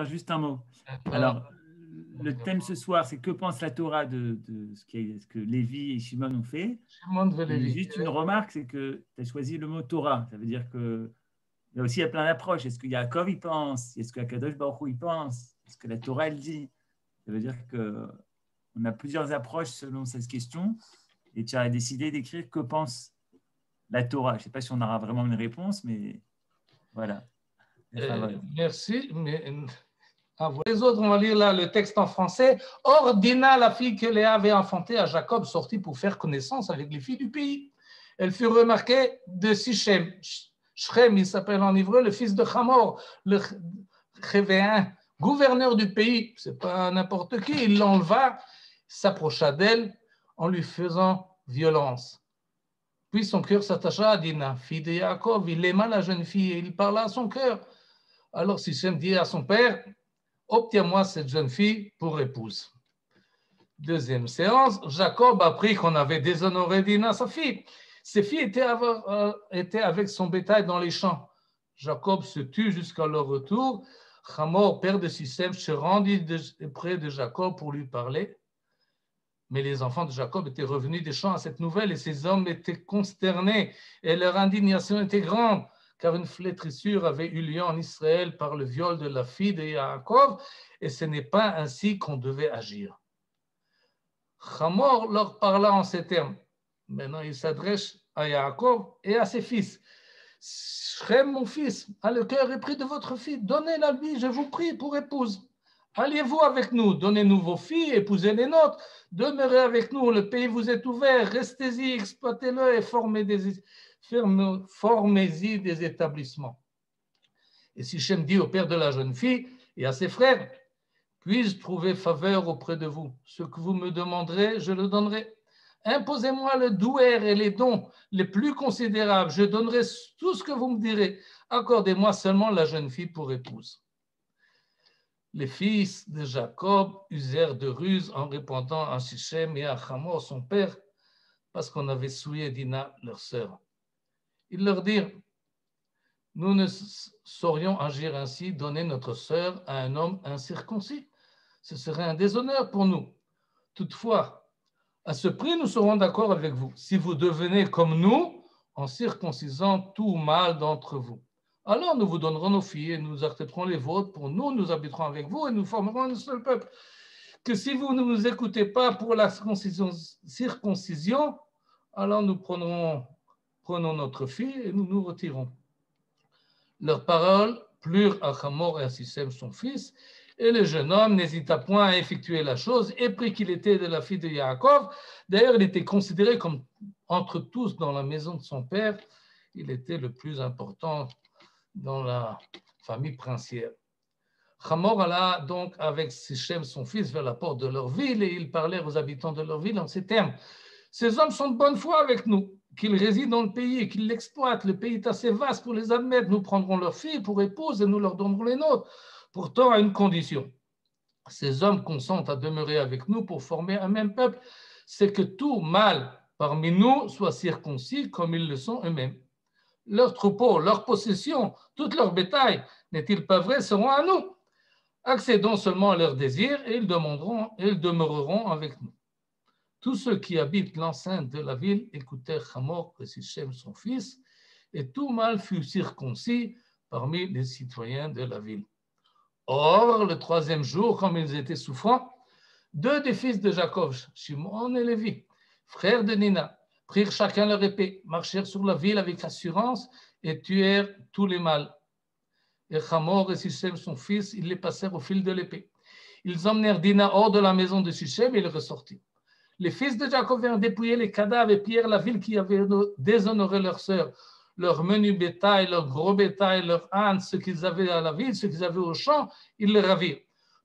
Juste un mot. Alors, le thème ce soir, c'est que pense la Torah de ce que Lévi et Shimon ont fait. Et juste une remarque, c'est que tu as choisi le mot Torah. Ça veut dire que il y a aussi plein d'approches. Est-ce que Yaakov y pense? Est-ce que Akadosh Baruch Hu y pense? Est-ce que la Torah elle dit? Ça veut dire qu'on a plusieurs approches selon cette question. Et tu as décidé d'écrire que pense la Torah. Je ne sais pas si on aura vraiment une réponse, mais voilà. Merci. Mais les autres, on va lire là le texte en français. Or, Dina, la fille que Léa avait enfantée à Jacob, sortit pour faire connaissance avec les filles du pays. Elle fut remarquée de Sichem. Shrem, il s'appelle en hébreu le fils de Hamor, le Chévéen, gouverneur du pays. C'est pas n'importe qui. Il l'enleva, s'approcha d'elle en lui faisant violence. Puis son cœur s'attacha à Dina, fille de Jacob. Il aima la jeune fille et il parla à son cœur. Alors Sichem dit à son père: obtiens-moi cette jeune fille pour épouse. Deuxième séance, Jacob apprit qu'on avait déshonoré Dina, sa fille. Ses filles étaient avec son bétail dans les champs. Jacob se tut jusqu'à leur retour. Hamor, père de Sichem, se rendit près de Jacob pour lui parler. Mais les enfants de Jacob étaient revenus des champs à cette nouvelle et ces hommes étaient consternés et leur indignation était grande, car une flétrissure avait eu lieu en Israël par le viol de la fille de Yaakov, et ce n'est pas ainsi qu'on devait agir. Hamor leur parla en ces termes. Maintenant, il s'adresse à Yaakov et à ses fils. Shrem, mon fils, a le cœur épris de votre fille. Donnez-la lui, je vous prie, pour épouse. Alliez-vous avec nous, donnez-nous vos filles, épousez les nôtres, demeurez avec nous, le pays vous est ouvert, restez-y, exploitez-le et formez-y des établissements. Et Sichem dit au père de la jeune fille et à ses frères: puis-je trouver faveur auprès de vous? Ce que vous me demanderez, je le donnerai. Imposez-moi le douer et les dons les plus considérables, je donnerai tout ce que vous me direz. Accordez-moi seulement la jeune fille pour épouse. Les fils de Jacob usèrent de ruse en répondant à Sichem et à Hamor, son père, parce qu'on avait souillé Dina, leur sœur. Ils leur dirent: nous ne saurions agir ainsi, donner notre sœur à un homme incirconcis. Ce serait un déshonneur pour nous. Toutefois, à ce prix, nous serons d'accord avec vous, si vous devenez comme nous, en circoncisant tout mâle d'entre vous. Alors nous vous donnerons nos filles et nous accepterons les vôtres pour nous, nous habiterons avec vous et nous formerons un seul peuple. Que si vous ne nous écoutez pas pour la circoncision, alors nous prenons notre fille et nous nous retirons. Leurs paroles plurent à Hamor et à Sichem, son fils, et le jeune homme n'hésita point à effectuer la chose, épris qu'il était de la fille de Yaakov. D'ailleurs, il était considéré comme, entre tous dans la maison de son père, il était le plus important dans la famille princière. Hamor alla donc avec Sichem, son fils, vers la porte de leur ville, et ils parlèrent aux habitants de leur ville en ces termes: ces hommes sont de bonne foi avec nous, qu'ils résident dans le pays et qu'ils l'exploitent. Le pays est assez vaste pour les admettre. Nous prendrons leurs filles pour épouses et nous leur donnerons les nôtres. Pourtant, à une condition: ces hommes consentent à demeurer avec nous pour former un même peuple, c'est que tout mâle parmi nous soit circoncis comme ils le sont eux-mêmes. Leurs troupeaux, leurs possessions, tout leur bétail, n'est-il pas vrai, seront à nous. Accédons seulement à leurs désirs et ils demeureront avec nous. Tous ceux qui habitent l'enceinte de la ville écoutèrent Hamor et Sichem, son fils, et tout mâle fut circoncis parmi les citoyens de la ville. Or, le troisième jour, comme ils étaient souffrants, deux des fils de Jacob, Shimon et Lévi, frères de Nina, prirent chacun leur épée, marchèrent sur la ville avec assurance et tuèrent tous les mâles. Et Hamor et Sichem, son fils, ils les passèrent au fil de l'épée. Ils emmenèrent Dina hors de la maison de Sichem et il ressortit. Les fils de Jacob vinrent dépouiller les cadavres et pillèrent la ville qui avait déshonoré leur sœur. Leur menu bétail, leur gros bétail, leur âne, ce qu'ils avaient à la ville, ce qu'ils avaient au champ, ils les ravirent.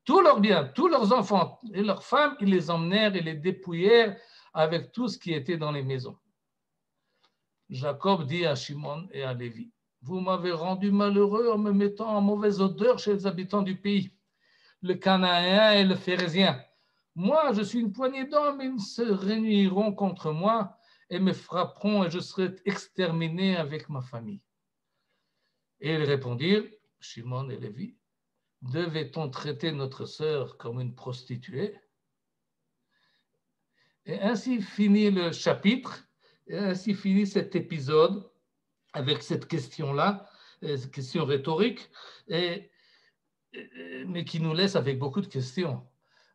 Tous leurs biens, tous leurs enfants et leurs femmes, ils les emmenèrent et les dépouillèrent avec tout ce qui était dans les maisons. Jacob dit à Shimon et à Lévi: vous m'avez rendu malheureux en me mettant en mauvaise odeur chez les habitants du pays, le Cananéen et le Phérézien. Moi, je suis une poignée d'hommes, ils se réuniront contre moi et me frapperont et je serai exterminé avec ma famille. Et ils répondirent, Shimon et Lévi: devait-on traiter notre sœur comme une prostituée? Et ainsi finit le chapitre, et ainsi finit cet épisode avec cette question-là, cette question rhétorique, mais qui nous laisse avec beaucoup de questions.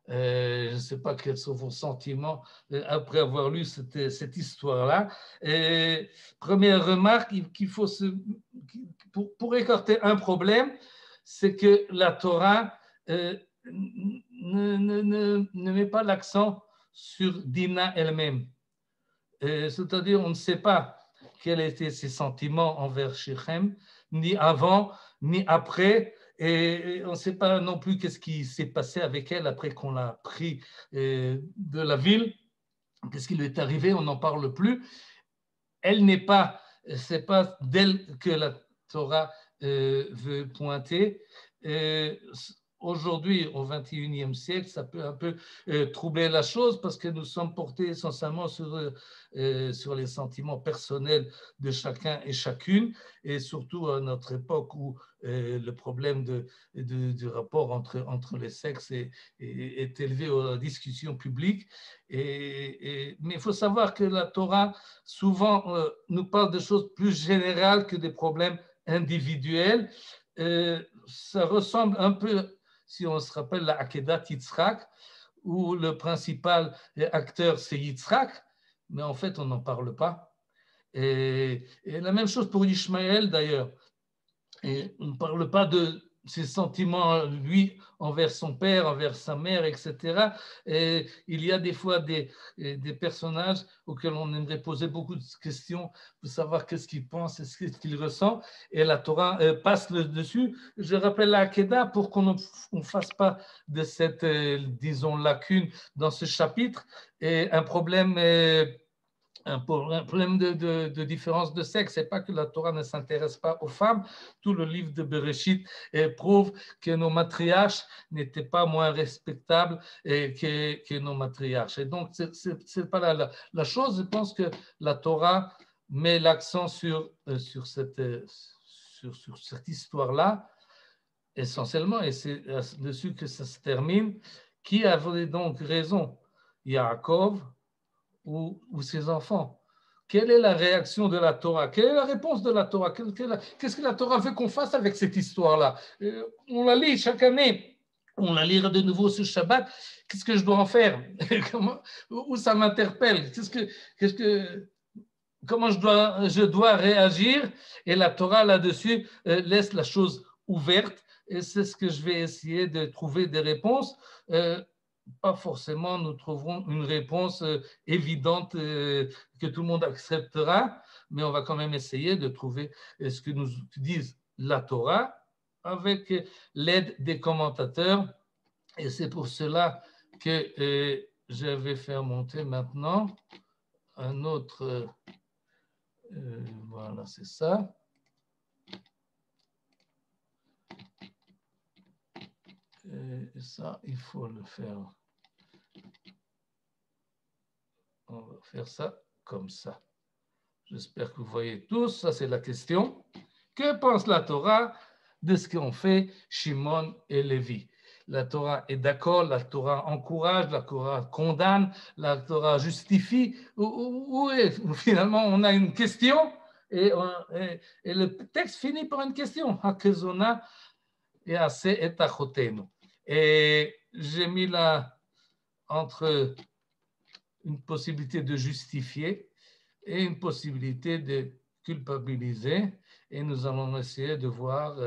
Je ne sais pas quels sont vos sentiments après avoir lu cette histoire-là. Première remarque, qu'il faut pour écarter un problème, c'est que la Torah ne met pas l'accent sur Dina elle-même. C'est-à-dire, on ne sait pas quels étaient ses sentiments envers Shechem, ni avant, ni après. Et on ne sait pas non plus qu'est-ce qui s'est passé avec elle après qu'on l'a pris de la ville. Qu'est-ce qui lui est arrivé? On n'en parle plus. Elle n'est pas, c'est pas d'elle que la Torah veut pointer. Aujourd'hui, au XXIe siècle, ça peut un peu troubler la chose parce que nous sommes portés essentiellement sur les sentiments personnels de chacun et chacune, et surtout à notre époque où le problème du rapport entre les sexes est élevé à la discussion publique. Mais il faut savoir que la Torah, souvent, nous parle de choses plus générales que des problèmes individuels. Ça ressemble un peu, si on se rappelle, la Akedat Yitzhak, où le principal acteur, c'est Yitzhak, mais en fait, on n'en parle pas. Et la même chose pour Ishmaël, d'ailleurs. Et on ne parle pas de ses sentiments, lui, envers son père, envers sa mère, etc. Et il y a des fois des personnages auxquels on aimerait poser beaucoup de questions pour savoir qu'est-ce qu'il pense et ce qu'il ressent. Et la Torah passe le dessus. Je rappelle la Hakeda pour qu'on ne fasse pas de cette, disons, lacune dans ce chapitre. Et un problème de différence de sexe. Ce n'est pas que la Torah ne s'intéresse pas aux femmes. Tout le livre de Bereshit prouve que nos matriarches n'étaient pas moins respectables que nos matriarches. Et donc, ce n'est pas la chose. Je pense que la Torah met l'accent sur cette histoire-là, essentiellement, et c'est dessus que ça se termine. Qui avait donc raison? Yaakov ou ses enfants? Quelle est la réaction de la Torah? Quelle est la réponse de la Torah? Qu'est-ce que la Torah veut qu'on fasse avec cette histoire-là? On la lit chaque année. On la lira de nouveau ce Shabbat. Qu'est-ce que je dois en faire? Où ça m'interpelle? Comment je dois réagir? Et la Torah, là-dessus, laisse la chose ouverte. Et c'est ce que je vais essayer de trouver des réponses. Pas forcément nous trouverons une réponse évidente que tout le monde acceptera, mais on va quand même essayer de trouver ce que nous disent la Torah avec l'aide des commentateurs. Et c'est pour cela que je vais faire monter maintenant un autre. Voilà, c'est ça. Et ça, il faut le faire. On va faire ça comme ça. J'espère que vous voyez tous. Ça, c'est la question. Que pense la Torah de ce qu'ont fait Shimon et Lévi? La Torah est d'accord, la Torah encourage, la Torah condamne, la Torah justifie. Ou finalement, on a une question et le texte finit par une question. Hakezona et ase et achotenu. Et j'ai mis là entre une possibilité de justifier et une possibilité de culpabiliser. Et nous allons essayer de voir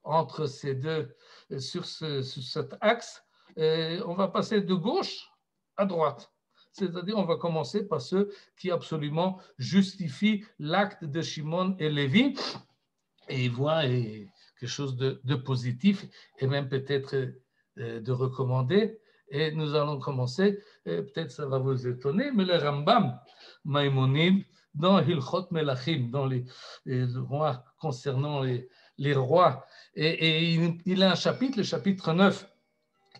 entre ces deux, sur cet axe, on va passer de gauche à droite. C'est-à-dire, on va commencer par ceux qui absolument justifient l'acte de Shimon et Lévi et voient quelque chose de positif et même peut-être de recommandé. Et nous allons commencer, peut-être ça va vous étonner, mais le Rambam Maïmonide, dans Hilchot Melachim, dans les rois, concernant les rois, et il a un chapitre, le chapitre 9,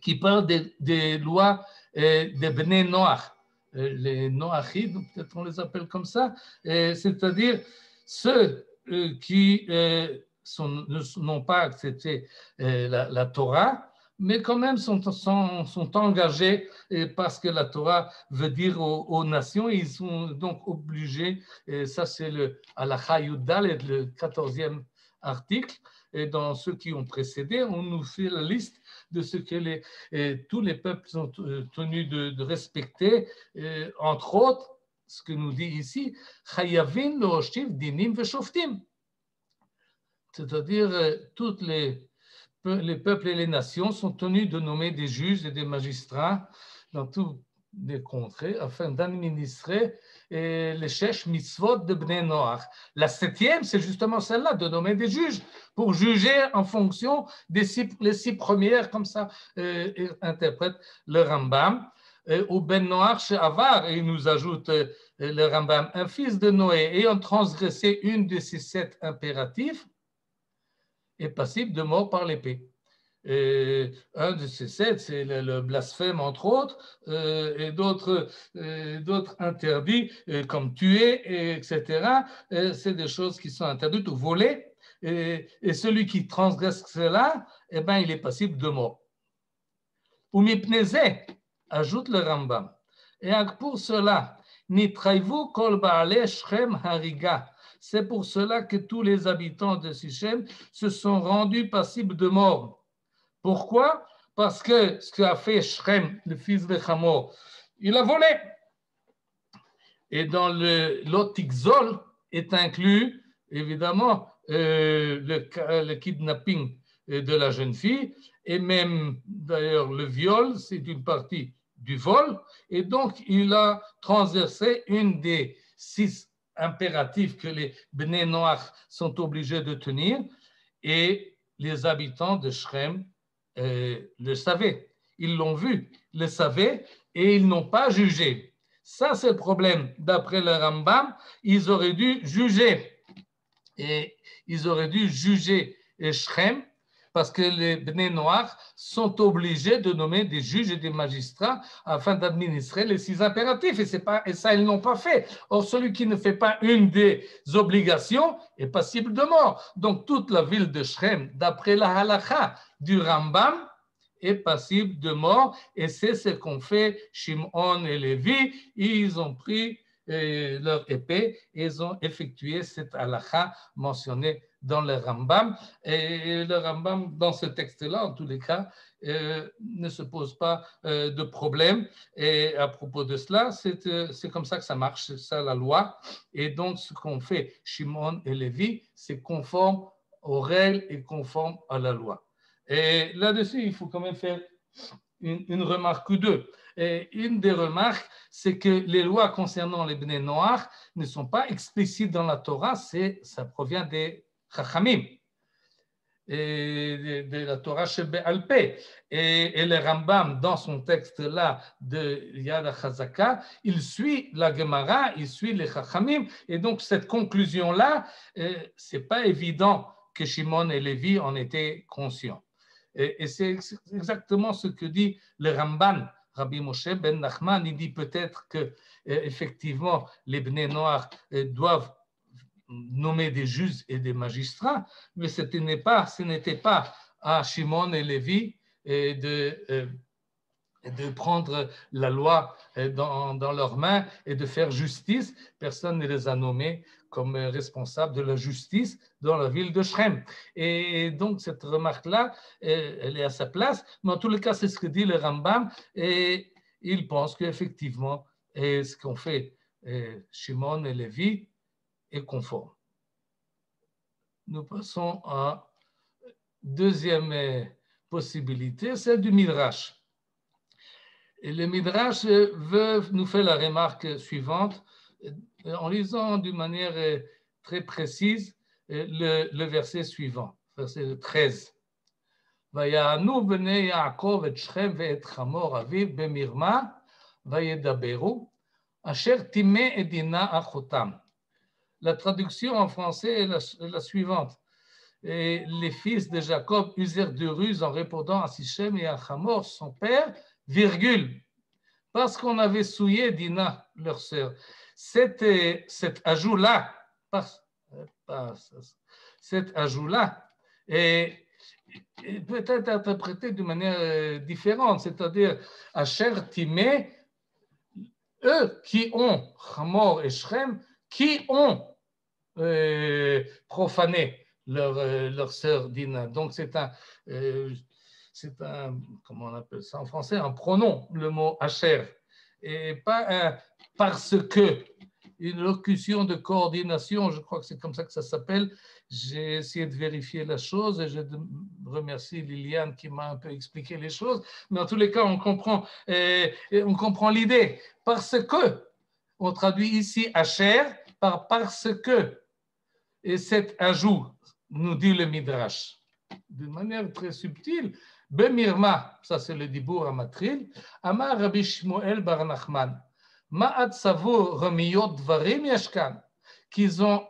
qui parle des lois des Bnei Noach, les Noachid, peut-être on les appelle comme ça, c'est-à-dire ceux qui n'ont pas accepté la Torah, mais quand même sont engagés parce que la Torah veut dire aux nations, ils sont donc obligés, et ça c'est le Halakha Yud Dalet, le 14e article, et dans ceux qui ont précédé, on nous fait la liste de ce que tous les peuples sont tenus de respecter, entre autres, ce que nous dit ici, Chayavin lo'oshiv dinim veshoftim, c'est-à-dire toutes les peuples et les nations sont tenus de nommer des juges et des magistrats dans tous les contrées afin d'administrer les shesh mitzvot de Bnei Noach. La 7e, c'est justement celle-là, de nommer des juges pour juger en fonction les 6 premières, comme ça interprète le Rambam. Ou Ben Noach chez Avar, et il nous ajoute le Rambam, un fils de Noé ayant transgressé une de ces 7 impératifs est passible de mort par l'épée. Un de ces 7, c'est le blasphème, entre autres, et d'autres interdits, comme tuer, etc. C'est des choses qui sont interdites ou voler. Et celui qui transgresse cela, eh ben, il est passible de mort. Ou mipnezeh, ajoute le Rambam. Et pour cela, nitraivu kol ba'alei Shechem hariga. C'est pour cela que tous les habitants de Sichem se sont rendus passibles de mort. Pourquoi? Parce que ce qu'a fait Shechem, le fils de Hamor, il a volé. Et dans le l'otikzol est inclus, évidemment, le kidnapping de la jeune fille, et même d'ailleurs le viol, c'est une partie du vol, et donc il a transgressé une des 6 impératifs que les Bnei Noach sont obligés de tenir, et les habitants de Shechem le savaient. Ils l'ont vu, le savaient, et ils n'ont pas jugé. Ça, c'est le problème. D'après le Rambam, ils auraient dû juger. Et ils auraient dû juger Shechem, parce que les Bnei Noach sont obligés de nommer des juges et des magistrats afin d'administrer les 6 impératifs. Et ça, ils n'ont pas fait. Or, celui qui ne fait pas une des obligations est passible de mort. Donc, toute la ville de Shechem, d'après la halakha du Rambam, est passible de mort. Et c'est ce qu'ont fait Shimon et Lévi. Ils ont pris leur épée et ils ont effectué cette halakha mentionnée dans le Rambam. Et le Rambam, dans ce texte-là, en tous les cas, ne se pose pas de problème. Et à propos de cela, c'est comme ça que ça marche, c'est ça la loi. Et donc, ce qu'ont fait Shimon et Lévi, c'est conforme aux règles et conforme à la loi. Et là-dessus, il faut quand même faire une remarque ou deux. Et une des remarques, c'est que les lois concernant les Bnei Noach ne sont pas explicites dans la Torah, ça provient des Chachamim, et de la Torah Shebe'al Peh. Et le Rambam, dans son texte-là de Yad HaChazaka, il suit la Gemara, il suit les Chachamim, et donc cette conclusion-là, c'est pas évident que Shimon et Lévi en étaient conscients. Et c'est exactement ce que dit le Ramban, Rabbi Moshe ben Nachman. Il dit peut-être que effectivement les Bnei Noach doivent nommer des juges et des magistrats, mais ce n'était pas à Shimon et Lévi de prendre la loi dans leurs mains et de faire justice. Personne ne les a nommés comme responsables de la justice dans la ville de Shechem. Et donc, cette remarque-là, elle est à sa place. Mais en tous les cas, c'est ce que dit le Rambam. Et il pense qu'effectivement, ce qu'ont fait Shimon et Lévi est conforme. Nous passons à deuxième possibilité, celle du Midrash. Et le Midrash nous fait la remarque suivante, en lisant d'une manière très précise le verset suivant, verset 13. Vayanu bnei Yaakov et Shechem ve'et Hamor aviv bemirma vayedaberu asher timeh et dina achotam. La traduction en français est la suivante. Et les fils de Jacob usèrent de ruse en répondant à Sichem et à Hamor, son père, virgule, parce qu'on avait souillé Dina, leur sœur. Cet ajout-là, cet ajout-là est peut être interprété de manière différente, c'est-à-dire Asher Timé, eux qui ont, Hamor et Shrem, qui ont profané leur sœur Dina. Donc c'est un, comment on appelle ça en français, un pronom, le mot Asher, et pas un parce que, une locution de coordination, je crois que c'est comme ça que ça s'appelle. J'ai essayé de vérifier la chose et je remercie Liliane qui m'a un peu expliqué les choses, mais en tous les cas, on comprend l'idée. Parce que, on traduit ici Asher par parce que, et cet ajout, nous dit le Midrash, d'une manière très subtile, Bemirma, ça c'est le Dibour à Matril, Amar Rabbi Shmuel bar Nachman, Ma'at Savur Ramiyot Dvarim Yashkan, qu'ils ont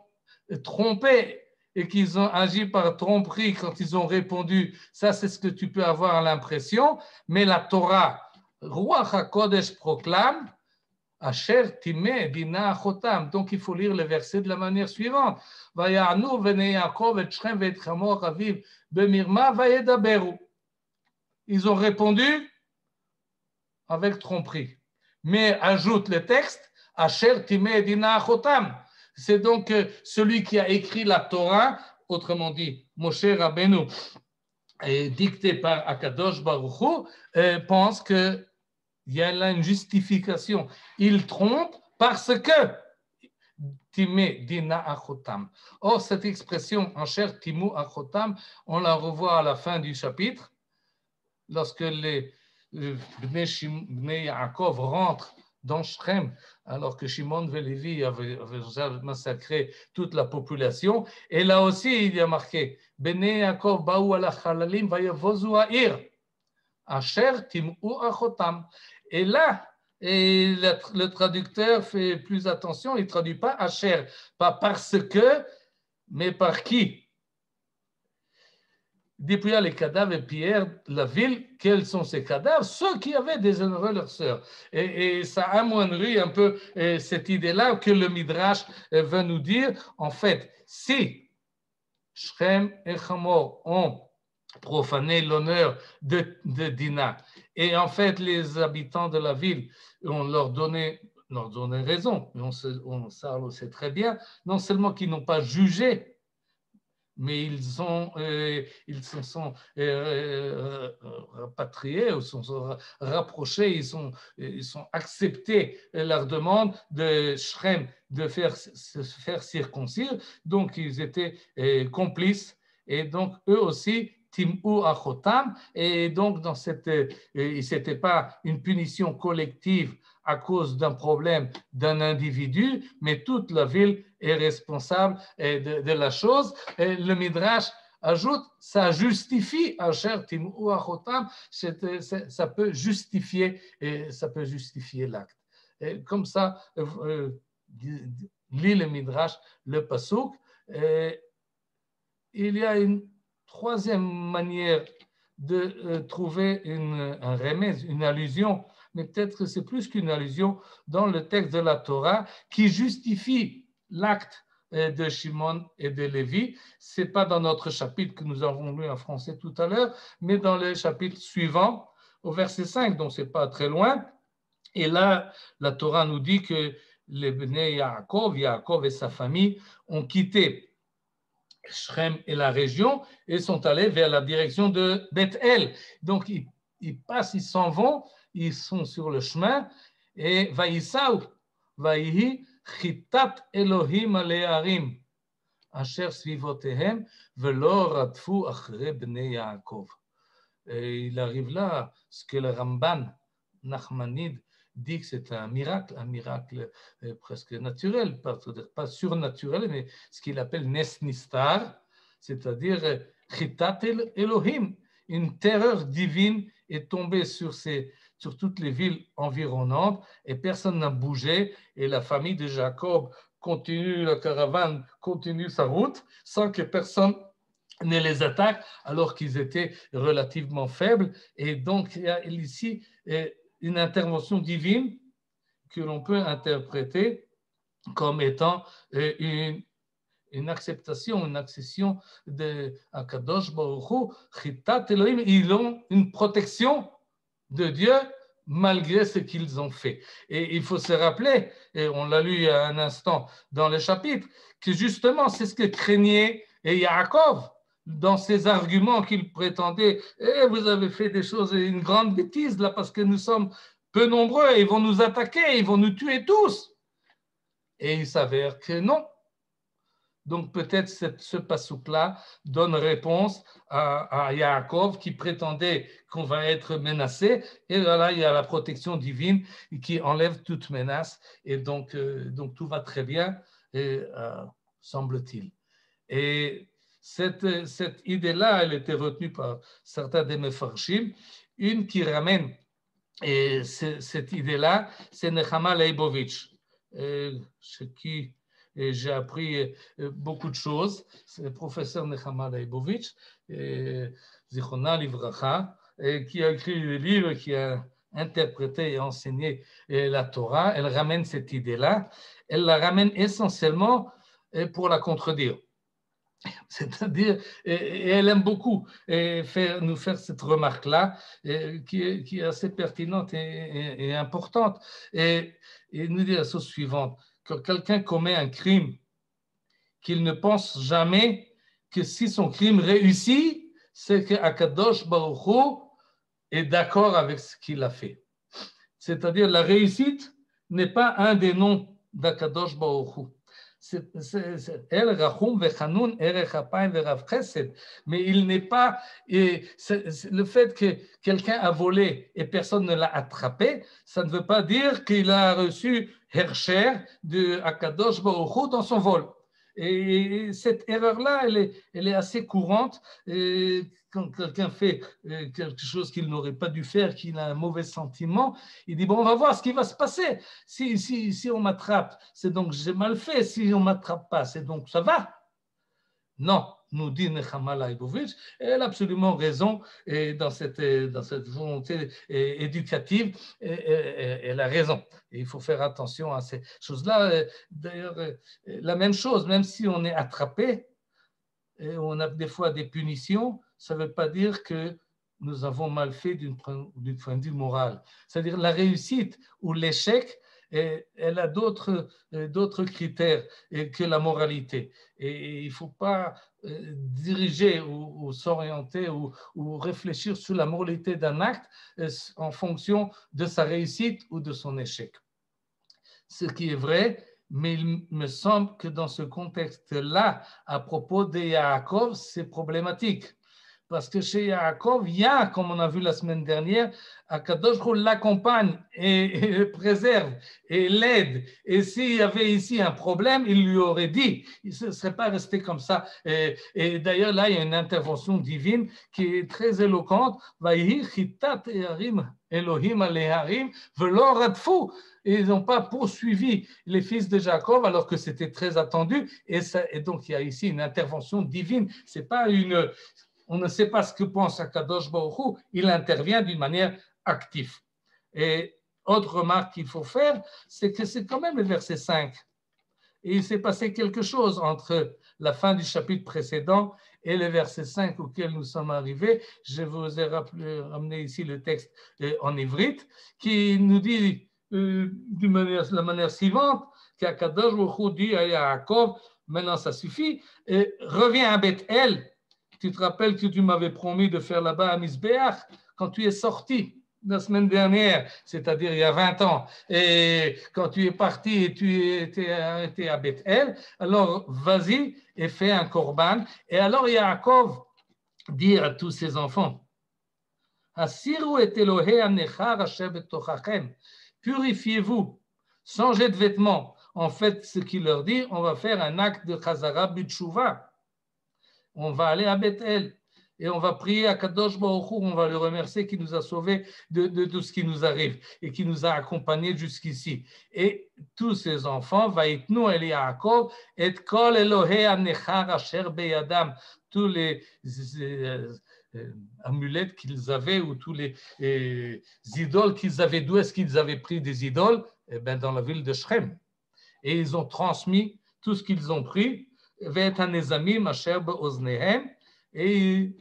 trompé et qu'ils ont agi par tromperie quand ils ont répondu, ça c'est ce que tu peux avoir l'impression, mais la Torah, Ruach HaKodesh proclame, Asher Timé Dina Achotam. Donc il faut lire le verset de la manière suivante. Vayanu vene Yaakov et Shrem et Hamor Aviv bemirma vayedaberu. Ils ont répondu avec tromperie. Mais ajoute le texte, Asher Timé Dina Achotam. C'est donc celui qui a écrit la Torah, autrement dit, Moshe Rabbeinu, dicté par Akadosh Baruch Hu, pense que il y a là une justification. Il trompe parce que Timé Dina Achotam. Or, cette expression en chair Timu Achotam, on la revoit à la fin du chapitre, lorsque les Bnei Yaakov rentrent dans Shrem, alors que Shimon Velevi avait massacré toute la population. Et là aussi, il y a marqué Bnei Yaakov Baou ala Chalalim Vayavozu Ha'ir. Asher Timu Achotam. Et là, le traducteur fait plus attention, il ne traduit pas Asher, pas parce que, mais par qui. Dépouilla les cadavres et pillèrent la ville. Quels sont ces cadavres? Ceux qui avaient déshonoré leur sœur. Et ça amoindrit un peu cette idée-là que le Midrash veut nous dire. En fait, si Shrem et Hamor ont profané l'honneur de Dina, et en fait, les habitants de la ville, on leur donnait raison, mais ça on le sait très bien, non seulement qu'ils n'ont pas jugé, mais ils se sont rapatriés, ou sont rapprochés, ils sont acceptés leur demande de Shrem de se faire circoncire, donc ils étaient complices, et donc eux aussi, Tim'u Achotam, et donc c'était pas une punition collective à cause d'un problème d'un individu, mais toute la ville est responsable de la chose. Et le Midrash ajoute, ça justifie Asher Tim'u Achotam, ça peut justifier l'acte. Et comme ça, lit le Midrash, le Pasuk. Il y a une troisième manière de trouver un remède, une allusion, mais peut-être que c'est plus qu'une allusion dans le texte de la Torah qui justifie l'acte de Shimon et de Lévi. Ce n'est pas dans notre chapitre que nous avons lu en français tout à l'heure, mais dans le chapitre suivant, au verset 5, donc ce n'est pas très loin. Et là, la Torah nous dit que les Bnei Yaakov et sa famille ont quitté Shrem et la région et sont allés vers la direction de Beth-El. Donc, ils passent, ils s'en vont, ils sont sur le chemin et Vaïsaou, Vaïhi, Chitat Elohim aleharim, Asher Svivotehem, Velo Ratfu Achre Bnei Yaakov. Et il arrive là, ce que le Ramban Nachmanide dit que c'est un miracle presque naturel, pas surnaturel, mais ce qu'il appelle Nes Nistar, c'est-à-dire Chitat Elohim, une terreur divine est tombée sur toutes les villes environnantes et personne n'a bougé et la famille de Jacob continue, la caravane continue sa route sans que personne ne les attaque alors qu'ils étaient relativement faibles. Et donc, il y a ici une intervention divine que l'on peut interpréter comme étant une une acceptation, une accession de Akadosh Baruch Hu, Chitat Elohim, ils ont une protection de Dieu malgré ce qu'ils ont fait. Et il faut se rappeler, et on l'a lu il y a un instant dans le chapitre, que justement c'est ce que craignait Yaakov dans ses arguments qu'il prétendait vous avez fait des choses, une grande bêtise là parce que nous sommes peu nombreux, ils vont nous attaquer, ils vont nous tuer tous. Et il s'avère que non. Donc peut-être ce passouk-là donne réponse à Yaakov qui prétendait qu'on va être menacé. Et là, il y a la protection divine qui enlève toute menace. Et donc tout va très bien, semble-t-il. Et cette idée-là, elle était retenue par certains des Mefarshim. Une qui ramène cette idée-là, c'est Nechama Leibovitch, ce qui... Et j'ai appris beaucoup de choses. C'est le professeur Nechama Leibovitch, Zichona Livracha, qui a écrit des livres, qui a interprété et enseigné la Torah. Elle ramène cette idée-là. Elle la ramène essentiellement pour la contredire. C'est-à-dire, et elle aime beaucoup nous faire cette remarque-là, qui est assez pertinente et importante. Et nous dit la chose suivante. Quand quelqu'un commet un crime, qu'il ne pense jamais que si son crime réussit, c'est que Akadosh Baruch Hu est d'accord avec ce qu'il a fait. C'est-à-dire la réussite n'est pas un des noms d'Akadosh Baruch Hu. El Rachum Vechanun Erech Apayim Verav Chesed, mais il n'est pas le fait que quelqu'un a volé et personne ne l'a attrapé, ça ne veut pas dire qu'il a reçu Hersher de Akadosh Baruch Hu dans son vol. Et cette erreur-là, elle est assez courante. Quand quelqu'un fait quelque chose qu'il n'aurait pas dû faire, qu'il a un mauvais sentiment, il dit, bon, on va voir ce qui va se passer. Si on m'attrape, c'est donc j'ai mal fait. Si on ne m'attrape pas, c'est donc ça va. Non, nous dit Nechama Leibovitch, elle a absolument raison dans cette volonté éducative, elle a raison. Et il faut faire attention à ces choses-là. D'ailleurs, la même chose, même si on est attrapé, et on a des fois des punitions, ça ne veut pas dire que nous avons mal fait d'un point de vue moral. C'est-à-dire la réussite ou l'échec, elle a d'autres critères que la moralité. Et il ne faut pas diriger ou s'orienter ou réfléchir sur la moralité d'un acte en fonction de sa réussite ou de son échec. Ce qui est vrai, mais il me semble que dans ce contexte-là, à propos de Yaakov, c'est problématique. Parce que chez Yaakov, il y a, comme on a vu la semaine dernière, Akadosh Baruch Hu l'accompagne et le préserve et l'aide. Et s'il y avait ici un problème, il lui aurait dit. Il ne serait pas resté comme ça. Et d'ailleurs, là, il y a une intervention divine qui est très éloquente. Vaïhi chitat eharim Elohim aleharim velo radfu. Ils n'ont pas poursuivi les fils de Jacob alors que c'était très attendu. Et donc, il y a ici une intervention divine. C'est pas on ne sait pas ce que pense Akadosh Baruch Hu, il intervient d'une manière active. Et autre remarque qu'il faut faire, c'est que c'est quand même le verset 5. Et il s'est passé quelque chose entre la fin du chapitre précédent et le verset 5 auquel nous sommes arrivés. Je vous ai ramené ici le texte en ivrite qui nous dit de la manière suivante qu'Akadosh Baruch Hu dit à Yaakov, maintenant ça suffit, reviens à Beth-El. Tu te rappelles que tu m'avais promis de faire là-bas à Misbéach quand tu es sorti la semaine dernière, c'est-à-dire il y a 20 ans, et quand tu es parti et tu étais arrêté à Beth-El, alors vas-y et fais un korban. Et alors Yaakov dit à tous ses enfants, Asiru et Elohei Amnechar Asher Betochachem, purifiez-vous, changez de vêtements. En fait, ce qu'il leur dit, on va faire un acte de Chazara B'tshuva. On va aller à Beth-El et on va prier à Kadosh Baruch Hu, on va le remercier qui nous a sauvés de tout ce qui nous arrive et qui nous a accompagnés jusqu'ici. Et tous ces enfants, Vaïtnu el Yaakov, et kol Elohei Amnechar Asher beyadam, tous les amulettes qu'ils avaient ou tous les idoles qu'ils avaient, d'où est-ce qu'ils avaient pris des idoles? Eh bien, dans la ville de Shrem. Et ils ont transmis tout ce qu'ils ont pris ואת הנזמים אשר באוזניהם, et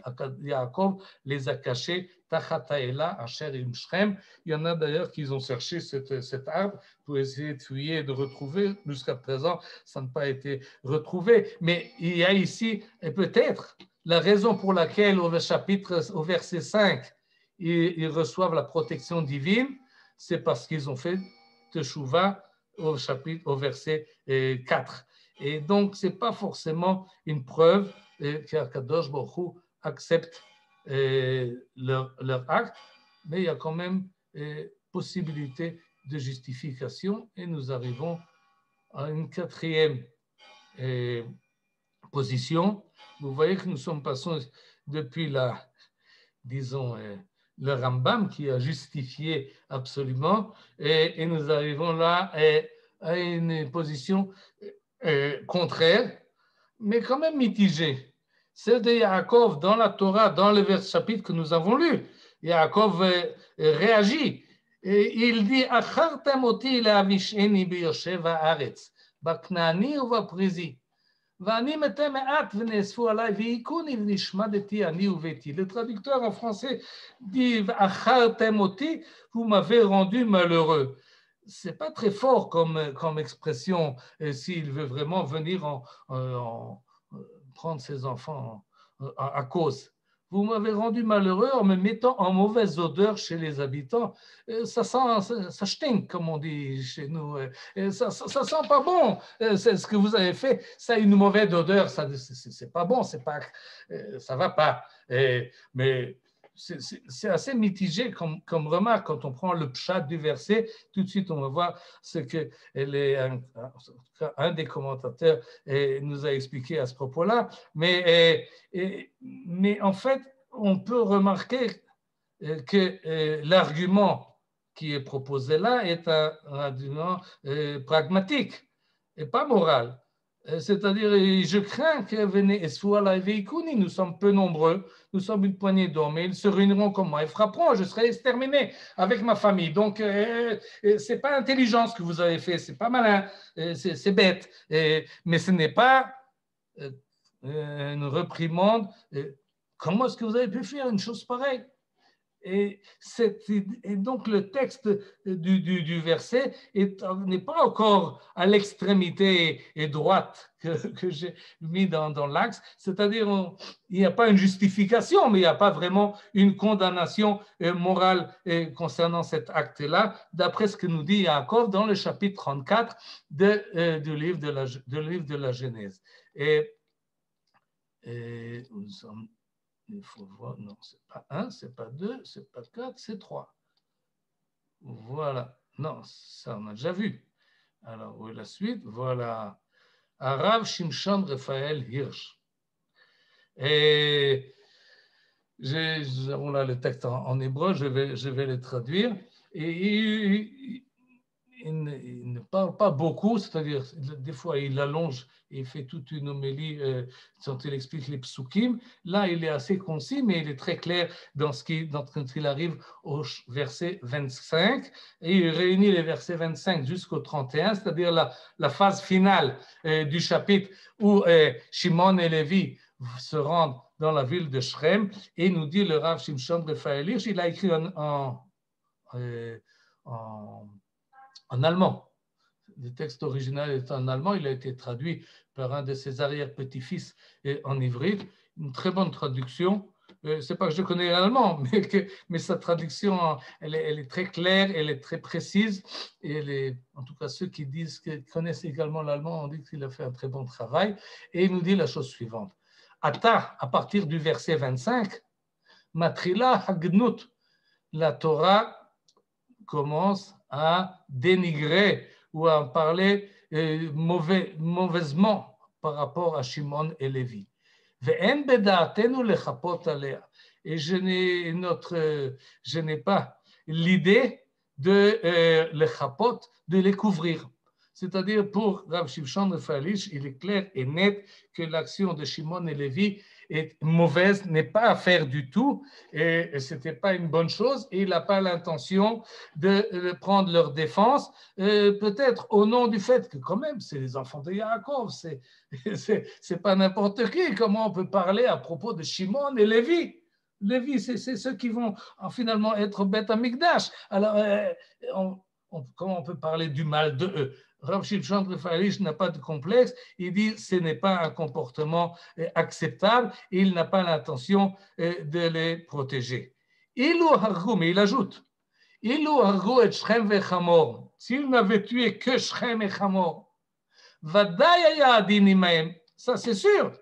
Yaakov les a cachés tachat ha'ela asher im Shechem. Il y en a d'ailleurs qui ont cherché cet arbre pour essayer de fouiller et de retrouver. Jusqu'à présent, ça n'a pas été retrouvé. Mais il y a ici, et peut-être, la raison pour laquelle au verset 5, ils reçoivent la protection divine, c'est parce qu'ils ont fait Teshuvah au verset 4. Et donc, ce n'est pas forcément une preuve qu'Akadosh Baruch Hu accepte leur acte, mais il y a quand même possibilité de justification et nous arrivons à une quatrième position. Vous voyez que nous sommes passés depuis le Rambam qui a justifié absolument et nous arrivons là à une position contraire, mais quand même mitigée. Celle de Yaakov dans la Torah, dans le chapitre que nous avons lu. Yaakov réagit. Et il dit Achartem oti le'avisheni biyoshev haaretz, baknani u'baprizzi, ve'ani mete me'at ve'ne'esfu alai ve'ikuni ve'nishmadeti ani u'veti. Le traducteur en français dit Achartem oti, vous m'avez rendu malheureux. Ce n'est pas très fort comme expression s'il veut vraiment venir prendre ses enfants à cause. Vous m'avez rendu malheureux en me mettant en mauvaise odeur chez les habitants. Ça sent, ça stink, comme on dit chez nous. Ça sent pas bon. C'est ce que vous avez fait. Ça a une mauvaise odeur. Ça, c'est pas bon. C'est pas, ça va pas. Mais c'est assez mitigé comme remarque quand on prend le pshat du verset. Tout de suite, on va voir ce que un des commentateurs nous a expliqué à ce propos-là. Mais en fait, on peut remarquer que l'argument qui est proposé là est un argument pragmatique et pas moral. C'est-à-dire, je crains que nous sommes peu nombreux, nous sommes une poignée d'hommes, et ils se réuniront comme moi, ils frapperont, je serai exterminé avec ma famille. Donc, c'est pas intelligent ce que vous avez fait, c'est pas malin, c'est bête, mais ce n'est pas une reprimande. Comment est-ce que vous avez pu faire une chose pareille? Et donc le texte du verset n'est pas encore à l'extrémité droite que j'ai mis dans l'axe, c'est-à-dire il n'y a pas une justification, mais il n'y a pas vraiment une condamnation morale concernant cet acte-là, d'après ce que nous dit Yaakov dans le chapitre 34 du livre de la Genèse. Et nous sommes... Il faut voir, non, c'est pas 1, c'est pas 2, c'est pas 4, c'est 3. Voilà. Non, ça on a déjà vu. Alors, où est la suite? Voilà. Arav Shimshon Raphaël Hirsch. Et nous avons là le texte en hébreu, je vais le traduire. Et il ne parle pas beaucoup, c'est-à-dire des fois il allonge et il fait toute une homélie quand il explique les psukim. Là, il est assez concis, mais il est très clair quand il arrive au verset 25 et il réunit les versets 25 jusqu'au 31, c'est-à-dire la phase finale du chapitre où Shimon et Lévi se rendent dans la ville de Shrem et il nous dit le Rav Shimshon Raphaël Hirsch, il a écrit en allemand. Le texte original est en allemand, il a été traduit par un de ses arrière-petits-fils en ivrite, une très bonne traduction. C'est pas que je connais l'allemand, mais sa traduction, elle est très claire, elle est très précise, et en tout cas ceux qui connaissent également l'allemand, on dit qu'il a fait un très bon travail, et il nous dit la chose suivante. Ata, à partir du verset 25, Matrila Hagnut, la Torah commence à dénigrer ou à parler mauvaisement par rapport à Shimon et Lévi. Et je n'ai pas l'idée de les couvrir. C'est-à-dire pour Rav Shimshon Raphaël Hirsch, il est clair et net que l'action de Shimon et Lévi est mauvaise, n'est pas à faire du tout, et ce n'était pas une bonne chose, et il n'a pas l'intention de prendre leur défense, peut-être au nom du fait que quand même, c'est les enfants de Yaakov, c'est pas n'importe qui, comment on peut parler à propos de Shimon et Lévi. Lévi, c'est ceux qui vont finalement être Beth Amikdash. Alors, comment on peut parler du mal de eux? Rav Shimshon Refaelish n'a pas de complexe, il dit que ce n'est pas un comportement acceptable et il n'a pas l'intention de les protéger. Ilou hargou, mais il ajoute, Ilou hargou et Shrem vechamor, s'il n'avait tué que Shrem et Chamor, Vadaï ayadin imaem, ça c'est sûr,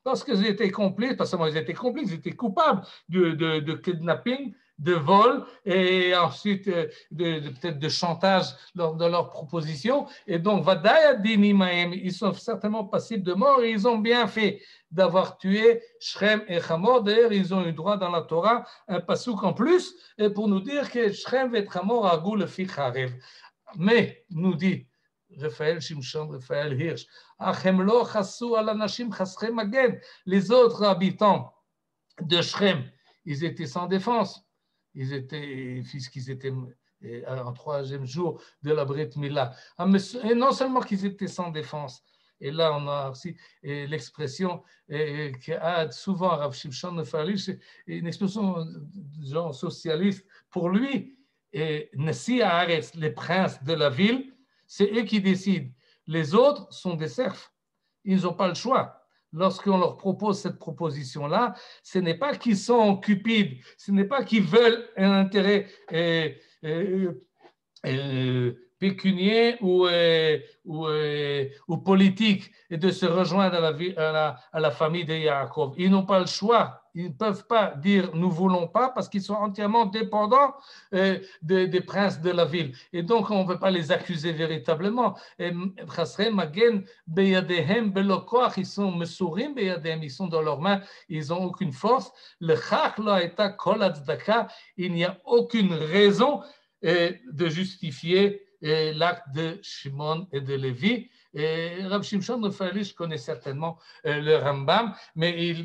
parce qu'ils étaient complices, pas seulement ils étaient complices, ils étaient coupables de kidnapping, de vol et ensuite peut-être de chantage lors de leurs propositions. Et donc, ils sont certainement passibles de mort et ils ont bien fait d'avoir tué Shrem et Chamor. D'ailleurs, ils ont eu droit dans la Torah un passouk en plus pour nous dire que Shrem et Chamor agou le fi charev. Mais, nous dit Raphaël Shimshon, Raphaël Hirsch, les autres habitants de Shrem, ils étaient sans défense. Ils étaient, puisqu'ils étaient en troisième jour de la Brit Mila. Et non seulement qu'ils étaient sans défense, et là on a aussi l'expression qu'a souvent Rav Shimshon Refaeli, c'est une expression de genre socialiste. Pour lui, Nessi Haaretz, les princes de la ville, c'est eux qui décident. Les autres sont des serfs. Ils n'ont pas le choix. Lorsqu'on leur propose cette proposition-là, ce n'est pas qu'ils sont cupides, ce n'est pas qu'ils veulent un intérêt pécunier ou politique et de se rejoindre à la famille de Yaakov. Ils n'ont pas le choix. Ils ne peuvent pas dire « nous ne voulons pas » parce qu'ils sont entièrement dépendants des princes de la ville. Et donc, on ne peut pas les accuser véritablement. Ils sont mesourim beyadem, ils sont dans leurs mains, ils n'ont aucune force. Le chach lo haïta kol hatzdaka, il n'y a aucune raison de justifier l'acte de Shimon et de Lévi. Et Rav Shimshon Refaeli connaît certainement le Rambam, mais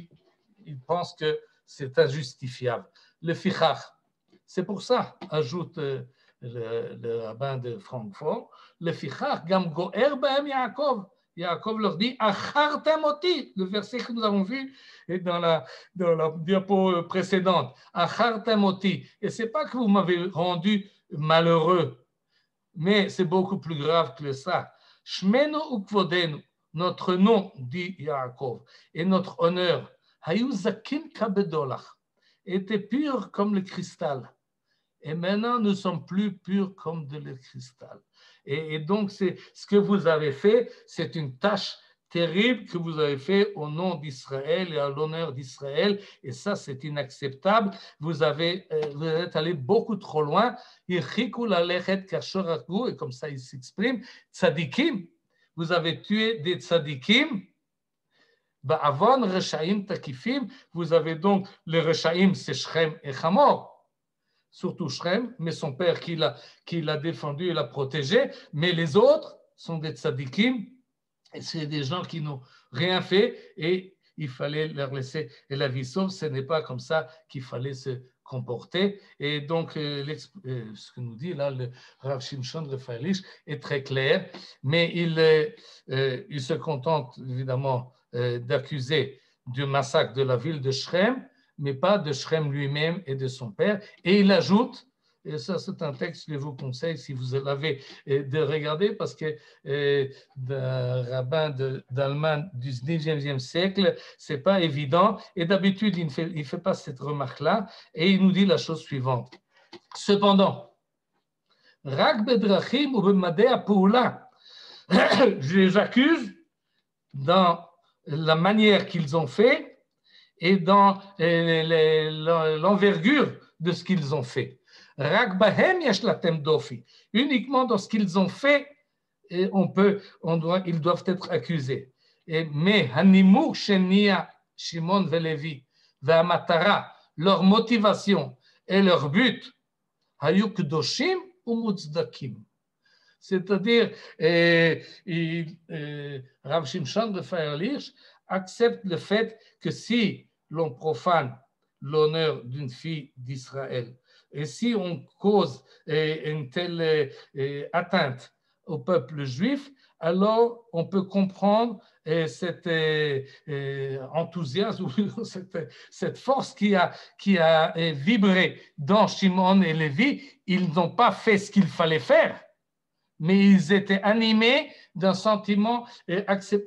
il pense que c'est injustifiable. Le fichach, c'est pour ça, ajoute le rabbin de Francfort, le fichach gam goer b'hem Yaakov. Yaakov leur dit achartem oti, le verset que nous avons vu dans la diapo précédente. Achartem oti. Et c'est pas que vous m'avez rendu malheureux, mais c'est beaucoup plus grave que ça. Shmenu ukvodenu, notre nom, dit Yaakov, et notre honneur, hayu zakim kabedolach, était pur comme le cristal. Et maintenant, nous sommes plus purs comme de le cristal. Et donc, c'est ce que vous avez fait, c'est une tâche terrible que vous avez fait au nom d'Israël et à l'honneur d'Israël, et ça, c'est inacceptable. Vous êtes allé beaucoup trop loin. Et comme ça, il s'exprime, tzadikim, vous avez tué des tzadikim. Ba'avon reshaim takifim, vous avez donc les reshaim, c'est Shrem et Chamor. Surtout Shrem, mais son père qui l'a défendu et l'a protégé, mais les autres sont des tzadikim, et c'est des gens qui n'ont rien fait, et il fallait leur laisser la vie sauve. Ce n'est pas comme ça qu'il fallait se comporter. Et donc, ce que nous dit là le Rav Shimshon Refaeli est très clair, mais il se contente évidemment d'accuser du massacre de la ville de Shrem, mais pas de Shrem lui-même et de son père. Et il ajoute, et ça c'est un texte que je vous conseille si vous l'avez de regarder, parce que d'un rabbin d'Allemagne du 19e siècle, c'est pas évident, et d'habitude il ne fait pas cette remarque-là, et il nous dit la chose suivante. Cependant, Rak bedrachim ou b'madei poula, je les accuse dans la manière qu'ils ont fait et dans l'envergure de ce qu'ils ont fait. Rak bahem yesh latem dofi. Uniquement dans ce qu'ils ont fait, ils doivent être accusés. Mais hanimur shenia Shimon velevi ve'amatara, leur motivation et leur but, hayu kedoshim ou mutzdakim. C'est-à-dire, Rav Shimshon Refaeli accepte le fait que si l'on profane l'honneur d'une fille d'Israël et si on cause une telle atteinte au peuple juif, alors on peut comprendre cet enthousiasme, cette force qui a vibré dans Shimon et Lévi. Ils n'ont pas fait ce qu'il fallait faire, mais ils étaient animés d'un sentiment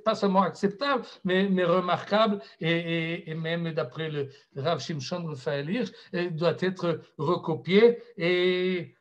pas seulement acceptable, mais remarquable, et même d'après le Rav Shimshon Raphaël Hirsch, doit être recopié, et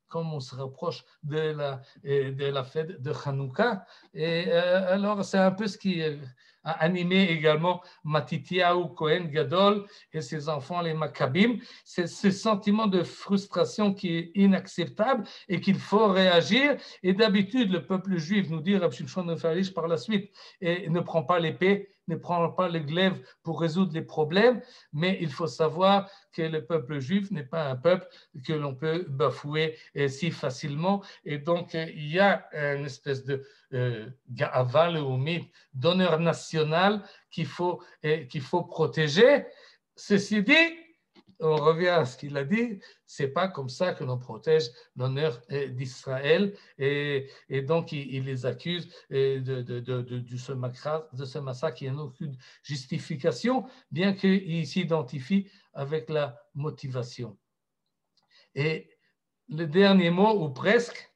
comme on se rapproche de la fête de Hanouka. Et alors, c'est un peu ce qui a animé également Matityahu Cohen Gadol et ses enfants, les Maccabim. C'est ce sentiment de frustration qui est inacceptable et qu'il faut réagir. Et d'habitude, le peuple juif, nous dit Rav Shimshon Raphaël Hirsch par la suite, et ne prend pas l'épée, ne prend pas le glaive pour résoudre les problèmes, mais il faut savoir que le peuple juif n'est pas un peuple que l'on peut bafouer si facilement. Et donc, il y a une espèce de ga'ava leumit, d'honneur national qu'il faut protéger. Ceci dit, on revient à ce qu'il a dit, c'est pas comme ça que l'on protège l'honneur d'Israël, et donc il les accuse de ce massacre qui n'a aucune justification, bien qu'il s'identifie avec la motivation. Et le dernier mot, ou presque,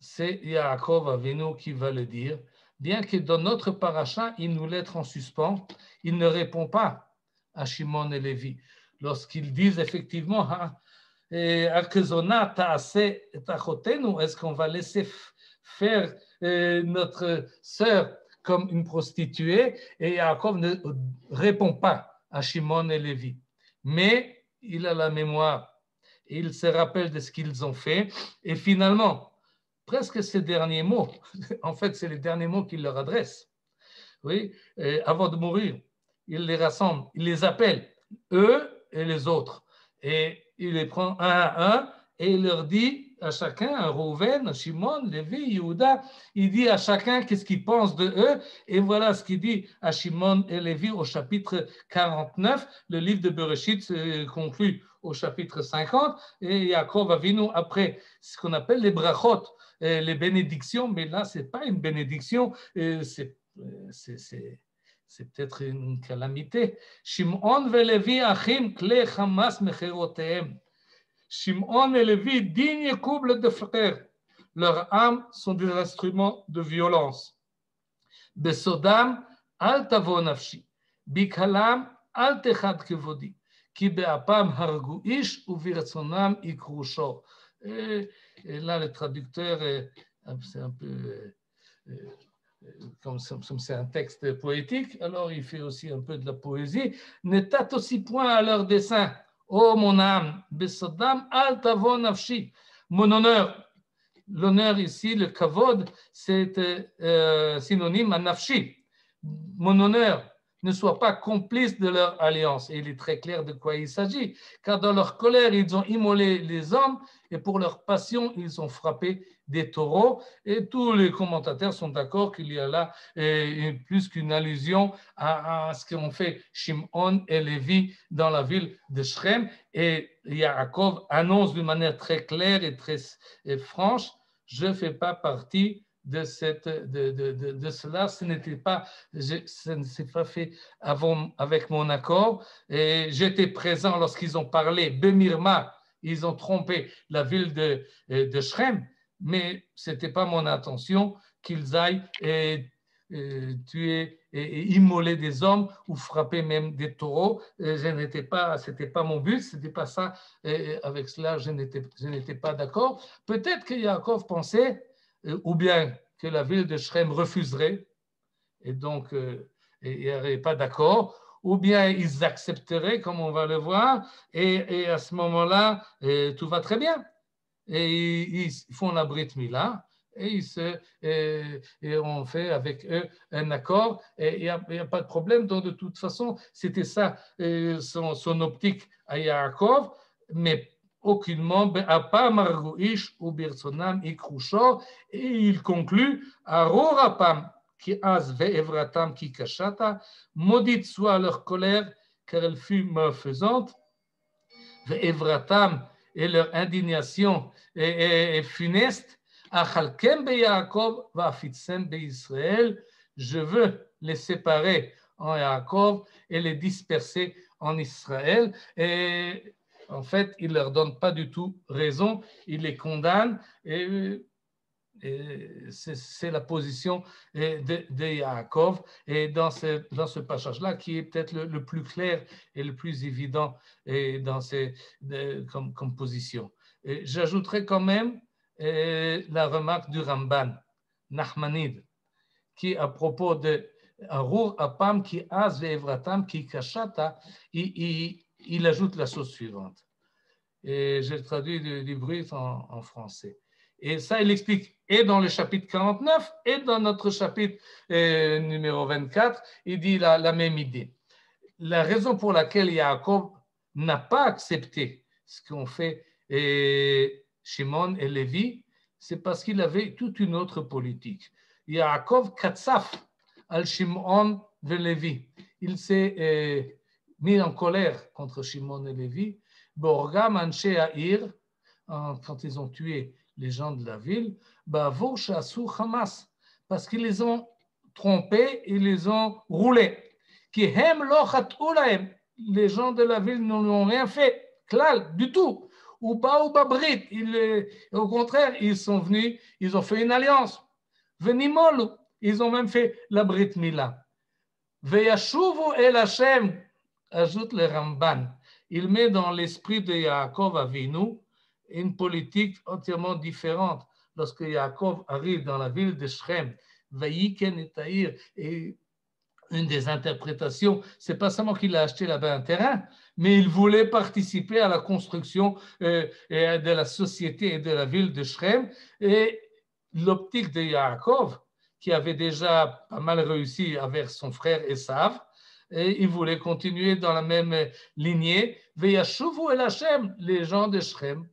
c'est Yaakov Avinu qui va le dire, bien que dans notre paracha, il nous laisse en suspens, il ne répond pas à Shimon et Lévi. Lorsqu'ils disent effectivement, est-ce qu'on va laisser faire notre sœur comme une prostituée? Et Yaakov ne répond pas à Shimon et Lévi. Mais il a la mémoire, il se rappelle de ce qu'ils ont fait, et finalement, presque ces derniers mots, en fait, c'est les derniers mots qu'il leur adresse. Oui, avant de mourir, il les rassemble, il les appelle, eux et les autres. Et il les prend un à un et il leur dit à chacun, à Rouven, à Shimon, Lévi, Yehuda, il dit à chacun qu'est-ce qu'il pense de eux. Et voilà ce qu'il dit à Shimon et Lévi au chapitre 49. Le livre de Bereshit se conclut au chapitre 50. Et Yaakov Avinu, après ce qu'on appelle les brachot, les bénédictions, mais là, ce n'est pas une bénédiction, c'est peut-être une calamité. Shimon et Lévi achim kle chamas mecherotehem. Shimon et Lévi, dignes couples de frères. Leurs âmes sont des instruments de violence. Besodam al tavo nafshi. Bikalam al techad kevodi. Ki be'apam hargu ish uvirtzonam ikru sho. Et là, le traducteur, c'est un peu... comme c'est un texte poétique, alors il fait aussi un peu de la poésie. Ne tâte aussi point à leur dessein. Oh mon âme, besodam al tavo nafshi. Mon honneur. L'honneur ici, le kavod, c'est synonyme à nafshi. Mon honneur, ne sois pas complice de leur alliance. Et il est très clair de quoi il s'agit. Car dans leur colère, ils ont immolé les hommes et pour leur passion, ils ont frappé des taureaux. Et tous les commentateurs sont d'accord qu'il y a là plus qu'une allusion à ce qu'ont fait Shimon et Lévi dans la ville de Shrem. Et Yaakov annonce d'une manière très claire et très franche, je ne fais pas partie de cela, ça ne s'est pas fait avant avec mon accord. Et j'étais présent lorsqu'ils ont parlé Bemirma, ils ont trompé la ville de Shrem, mais ce n'était pas mon intention qu'ils aillent tuer et immoler des hommes ou frapper même des taureaux. C'était pas mon but, c'était pas ça. Et avec cela, je n'étais pas d'accord. Peut-être que Yaakov pensait ou bien que la ville de Shrem refuserait, et donc il n'y aurait pas d'accord, ou bien ils accepteraient, comme on va le voir, et à ce moment-là, tout va très bien. Et ils font la Brit Mila, et on fait avec eux un accord, et il n'y a pas de problème. Donc, de toute façon, c'était ça son optique à Yaakov, mais aucunement, et il conclut, Arorapam, ki az ve'evratam ki kashata, maudite soit leur colère, car elle fut malfaisante, ve'evratam, et leur indignation est funeste, achalkem be'Yaakov va'afitsem be'Israël, je veux les séparer en Yaakov et les disperser en Israël. Et en fait, il ne leur donne pas du tout raison, il les condamne et c'est la position de Yaakov et dans ce passage-là qui est peut-être le plus clair et le plus évident comme position. J'ajouterai quand même la remarque du Ramban, Nachmanide, qui à propos de Arur Apam qui az ve'evratam qui kashata, il ajoute la chose suivante. Et j'ai traduit du Brut en français. Et ça, il explique, et dans le chapitre 49, et dans notre chapitre numéro 24, il dit la même idée. La raison pour laquelle Yaakov n'a pas accepté ce qu'ont fait Shimon et Lévi, c'est parce qu'il avait toute une autre politique. Yaakov katsaf al Shimon et Lévi. Il s'est mis en colère contre Shimon et Lévi. Borgam anshe ha'ir, quand ils ont tué les gens de la ville, ba'avor she'asu Hamas, parce qu'ils les ont trompés, ils les ont roulés. Ki hem lo chat'u lahem, les gens de la ville n'ont rien fait, klal, du tout. Ou ba'u babrit, au contraire, ils sont venus, ils ont fait une alliance. Venimolu, ils ont même fait la brit mila. Ve'yashuvu el Hashem, ajoute le Ramban. Il met dans l'esprit de Yaakov Avinu une politique entièrement différente. Lorsque Yaakov arrive dans la ville de Shrem, Vayiken et Taïr, et une des interprétations, c'est pas seulement qu'il a acheté là-bas un terrain, mais il voulait participer à la construction de la société et de la ville de Shrem. Et l'optique de Yaakov, qui avait déjà pas mal réussi avec son frère Esav, et il voulait continuer dans la même lignée. Ve'yashuvu el Hashem, les gens de Shrem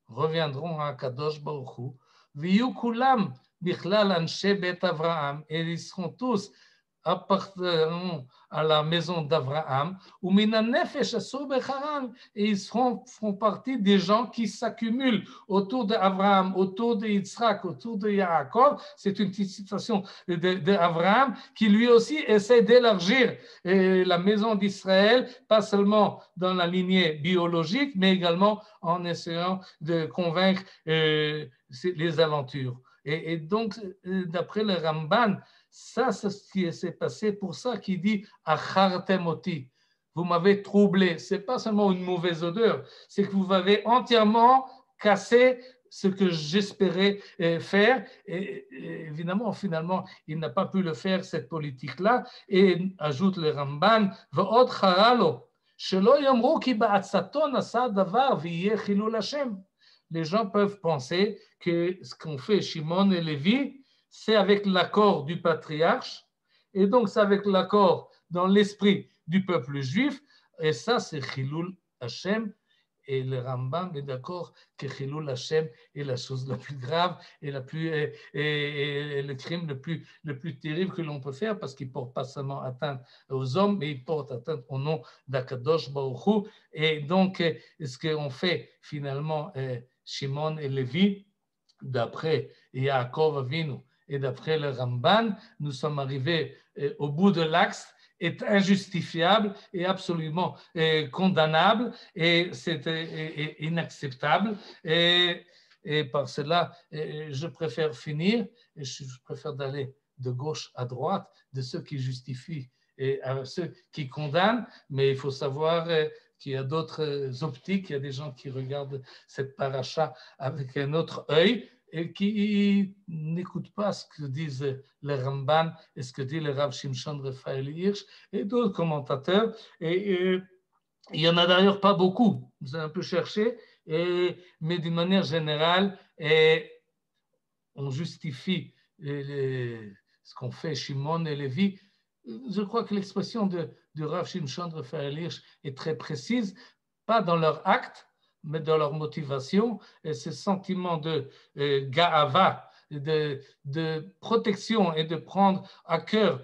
reviendront à Kadosh Baruch Hu. Ve'yu kulam bichlal anshe bet Avraham, et ils seront tous appartenant à la maison d'Abraham, ou minanefesh asur becharan, et ils font partie des gens qui s'accumulent autour d'Abraham, autour de Yitzhak, autour de Yaakov. C'est une petite citation d'Abraham qui lui aussi essaie d'élargir la maison d'Israël, pas seulement dans la lignée biologique, mais également en essayant de convaincre les aventures. Et donc, d'après le Ramban, ça, c'est ce qui s'est passé. Pour ça qu'il dit « Achartem oti ». Vous m'avez troublé. Ce n'est pas seulement une mauvaise odeur, c'est que vous m'avez entièrement cassé ce que j'espérais faire. Et évidemment, finalement, il n'a pas pu le faire, cette politique-là. Et ajoute le Ramban « V'od charalo, shelo yomru ki ba'atzato nasa davar v'yeh chilul Hashem ». Les gens peuvent penser que ce qu'ont fait Shimon et Lévi, c'est avec l'accord du patriarche, et donc c'est avec l'accord dans l'esprit du peuple juif, et ça c'est Chilul Hashem, et le Rambam est d'accord que Chilul Hashem est la chose la plus grave et le crime le plus terrible que l'on peut faire, parce qu'il ne porte pas seulement atteinte aux hommes, mais il porte atteinte au nom d'Akadosh Baruch Hu. Et donc ce qu'on fait finalement Shimon et Lévi, d'après Yaakov Avinu et d'après le Ramban, nous sommes arrivés au bout de l'axe, est injustifiable et absolument condamnable, et c'est inacceptable. Et par cela, je préfère finir, et je préfère d'aller de gauche à droite, de ceux qui justifient et à ceux qui condamnent, mais il faut savoir qu'il y a d'autres optiques, il y a des gens qui regardent cette paracha avec un autre œil, et qui n'écoutent pas ce que disent le Ramban et ce que dit le Rav Shimshon Raphaël Hirsch et d'autres commentateurs. Et il n'y en a d'ailleurs pas beaucoup. Vous avez un peu cherché, mais d'une manière générale, on justifie ce qu'ont fait Shimon et Lévi. Je crois que l'expression du Rav Shimshon Raphaël Hirsch est très précise, pas dans leur acte, mais dans leur motivation, et ce sentiment de ga'ava, de protection et de prendre à cœur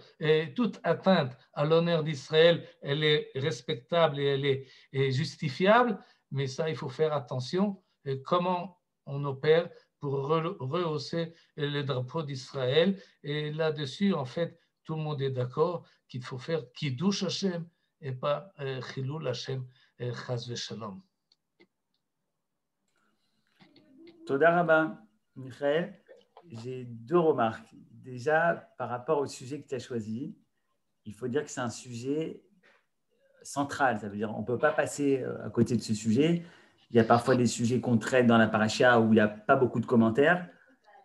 toute atteinte à l'honneur d'Israël, elle est respectable et elle est justifiable, mais ça, il faut faire attention comment on opère pour rehausser le drapeau d'Israël. Et là-dessus, en fait, tout le monde est d'accord qu'il faut faire Kiddush Hashem et pas Chilul Hashem, Chas v'Shalom. Toda Rabba, Michael, j'ai deux remarques. Déjà, par rapport au sujet que tu as choisi, il faut dire que c'est un sujet central. Ça veut dire qu'on ne peut pas passer à côté de ce sujet. Il y a parfois des sujets qu'on traite dans la paracha où il n'y a pas beaucoup de commentaires.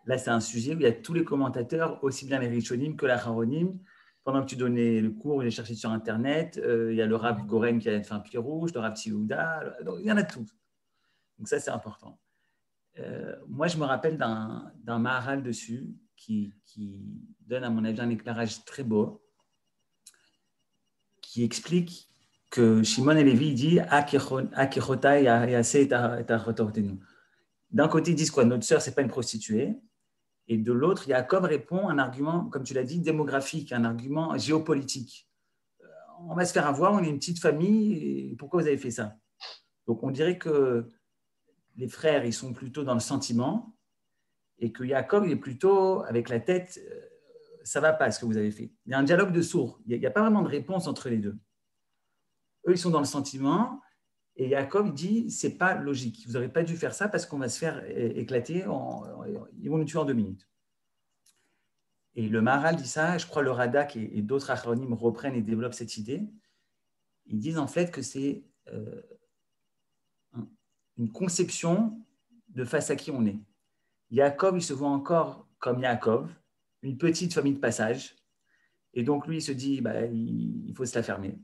Là, c'est un sujet où il y a tous les commentateurs, aussi bien les Rishonim que les Acharonim. Pendant que tu donnais le cours, j'ai cherché sur Internet. Il y a le Rav Goren qui a fait un pied rouge, le Rav Tzihouda. Donc, il y en a tous. Donc ça, c'est important. Moi, je me rappelle d'un Maharal dessus qui donne, à mon avis, un éclairage très beau, qui explique que Shimon et Lévi dit d'un côté, ils disent quoi? Notre sœur, ce n'est pas une prostituée. Et de l'autre, Yaakov répond un argument, comme tu l'as dit, démographique, un argument géopolitique. On va se faire avoir, on est une petite famille, et pourquoi vous avez fait ça? Donc, on dirait que les frères, ils sont plutôt dans le sentiment et que Yaakov, il est plutôt avec la tête, ça ne va pas ce que vous avez fait. Il y a un dialogue de sourds. Il n'y a pas vraiment de réponse entre les deux. Eux, ils sont dans le sentiment et Yaakov dit, ce n'est pas logique. Vous n'aurez pas dû faire ça parce qu'on va se faire éclater. Ils vont nous tuer en 2 minutes. Et le Maharal dit ça, je crois le Radak et d'autres achronymes reprennent et développent cette idée. Ils disent en fait que c'est une conception de face à qui on est. Yaakov, il se voit encore comme Yaakov, une petite famille de passage. Et donc, lui, il se dit, il faut se la fermer.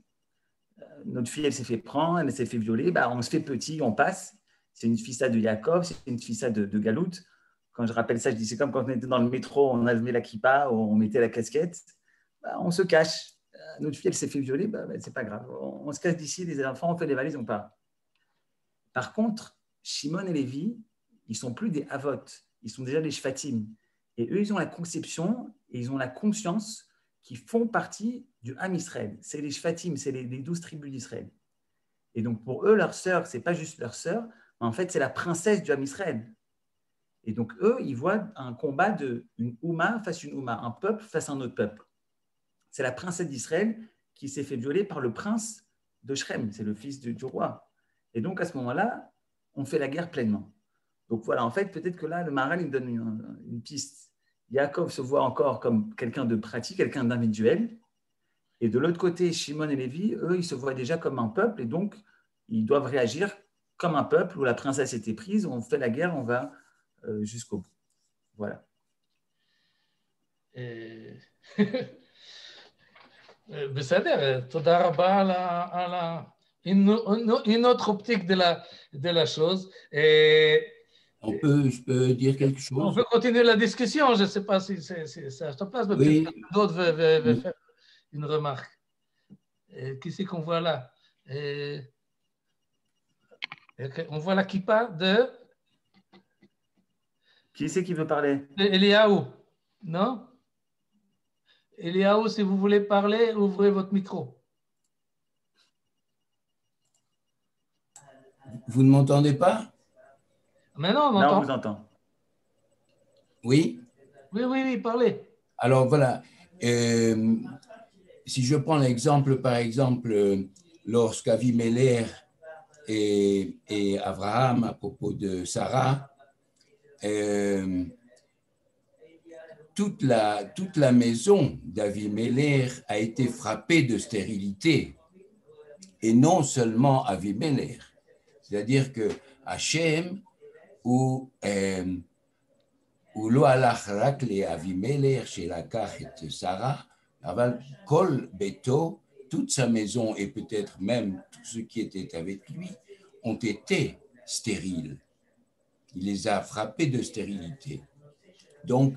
Notre fille, elle s'est fait prendre, elle s'est fait violer. On se fait petit, on passe. C'est une fissa de Yaakov, c'est une fissa de Galout. Quand je rappelle ça, je dis, c'est comme quand on était dans le métro, on allumait la kippa, on mettait la casquette. On se cache. Notre fille, elle s'est fait violer, c'est pas grave. On se cache d'ici, les enfants, on fait les valises, on part. Par contre, Shimon et Lévi, ils ne sont plus des avot, ils sont déjà des shvatim. Et eux, ils ont la conception et ils ont la conscience qu'ils font partie du Ham Israël. C'est les shvatim, c'est les 12 tribus d'Israël. Et donc, pour eux, leur sœur, ce n'est pas juste leur sœur, mais en fait, c'est la princesse du Ham Israël. Et donc, eux, ils voient un combat d'une Ouma face à une Ouma, un peuple face à un autre peuple. C'est la princesse d'Israël qui s'est fait violer par le prince de Shrem, c'est le fils du roi. Et donc, à ce moment-là, on fait la guerre pleinement. Donc voilà, en fait, peut-être que là, le Maharal, il donne une piste. Yaakov se voit encore comme quelqu'un de pratique, quelqu'un d'individuel. Et de l'autre côté, Shimon et Lévi, eux, ils se voient déjà comme un peuple. Et donc, ils doivent réagir comme un peuple où la princesse était prise. On fait la guerre, on va jusqu'au bout. Voilà. בסדר, תודה רבה על une autre optique de la chose. Je peux dire quelque chose? On peut continuer la discussion, je ne sais pas si c'est à ta place, mais oui. D'autres veulent faire une remarque. Qui c'est qu'on voit là? On voit la kippa de... Qui c'est qui veut parler? Eliaou, non? Eliaou, si vous voulez parler, ouvrez votre micro. Vous ne m'entendez pas? Mais non, on entend. Non, on vous entend. Oui? Oui, parlez. Alors voilà, si je prends l'exemple, par exemple, lorsqu'Avimelech et Abraham, à propos de Sarah, toute la maison d'Avimelech a été frappée de stérilité, et non seulement Avimelech. C'est-à-dire que Hachem, où לא הלך רק לאבימלך שלקח את שרה, אבל כל ביתו, toute sa maison et peut-être même tout ce qui était avec lui ont été stériles. Il les a frappés de stérilité. Donc,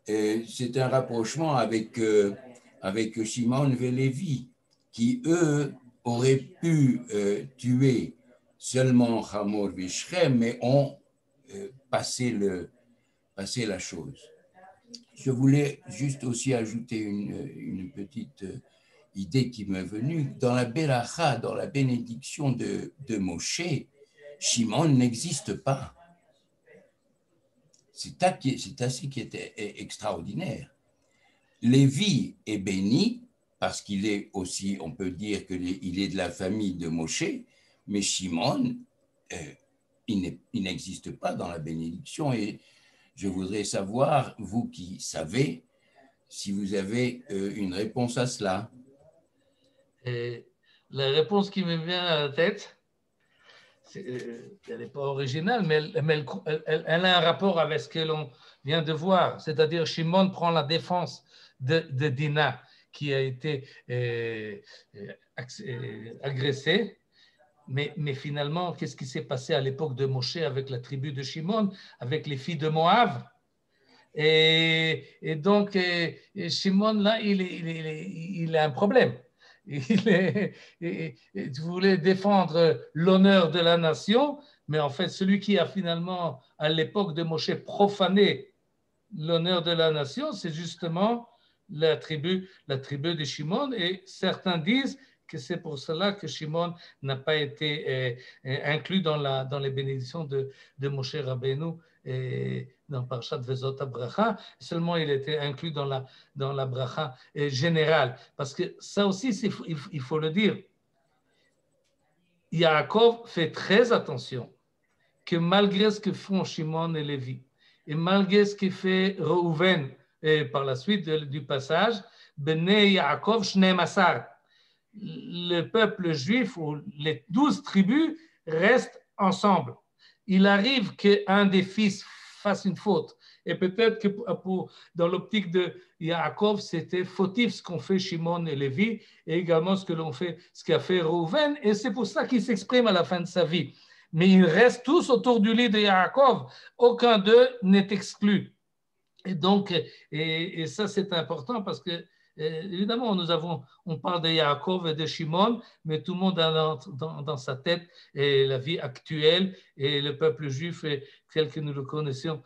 c'est un rapprochement avec Shimon et Lévi, qui eux auraient pu tuer seulement Hamor et Shrem, mais ont passé passer la chose. Je voulais juste aussi ajouter une petite idée qui m'est venue. Dans la Beracha, dans la bénédiction de Moshe, Shimon n'existe pas. C'est ça qui était extraordinaire. Lévi est béni parce qu'il est aussi, on peut dire qu'il est de la famille de Moshe, mais Shimon, il n'existe pas dans la bénédiction. Et je voudrais savoir, vous qui savez, si vous avez une réponse à cela. Et la réponse qui me vient à la tête, elle n'est pas originale, mais elle a un rapport avec ce que l'on vient de voir. C'est-à-dire, Shimon prend la défense de Dina, qui a été agressée. Mais finalement, qu'est-ce qui s'est passé à l'époque de Moshe avec la tribu de Shimon, avec les filles de Moab? Et donc, Shimon, là, il a un problème. Il voulait défendre l'honneur de la nation, mais en fait, celui qui a finalement, à l'époque de Moshe, profané l'honneur de la nation, c'est justement la tribu de Shimon. Et certains disent que c'est pour cela que Shimon n'a pas été inclus dans les bénédictions de Moshe Rabbeinu dans Parashat Vezot HaBracha. Seulement, il était inclus dans la bracha générale. Parce que ça aussi, il faut le dire. Yaakov fait très attention que malgré ce que font Shimon et Lévi, et malgré ce que fait Reuven par la suite du passage, Bnei Yaakov Shneim Asar, le peuple juif ou les 12 tribus restent ensemble. Il arrive qu'un des fils fasse une faute. Et peut-être que dans l'optique de Yaakov, c'était fautif ce qu'ont fait Shimon et Lévi, et également ce qu'a fait Reuven, et c'est pour ça qu'il s'exprime à la fin de sa vie. Mais ils restent tous autour du lit de Yaakov. Aucun d'eux n'est exclu. Et donc, et ça c'est important parce que évidemment, on parle de Yaakov et de Shimon, mais tout le monde a dans sa tête la vie actuelle et le peuple juif tel que nous le connaissons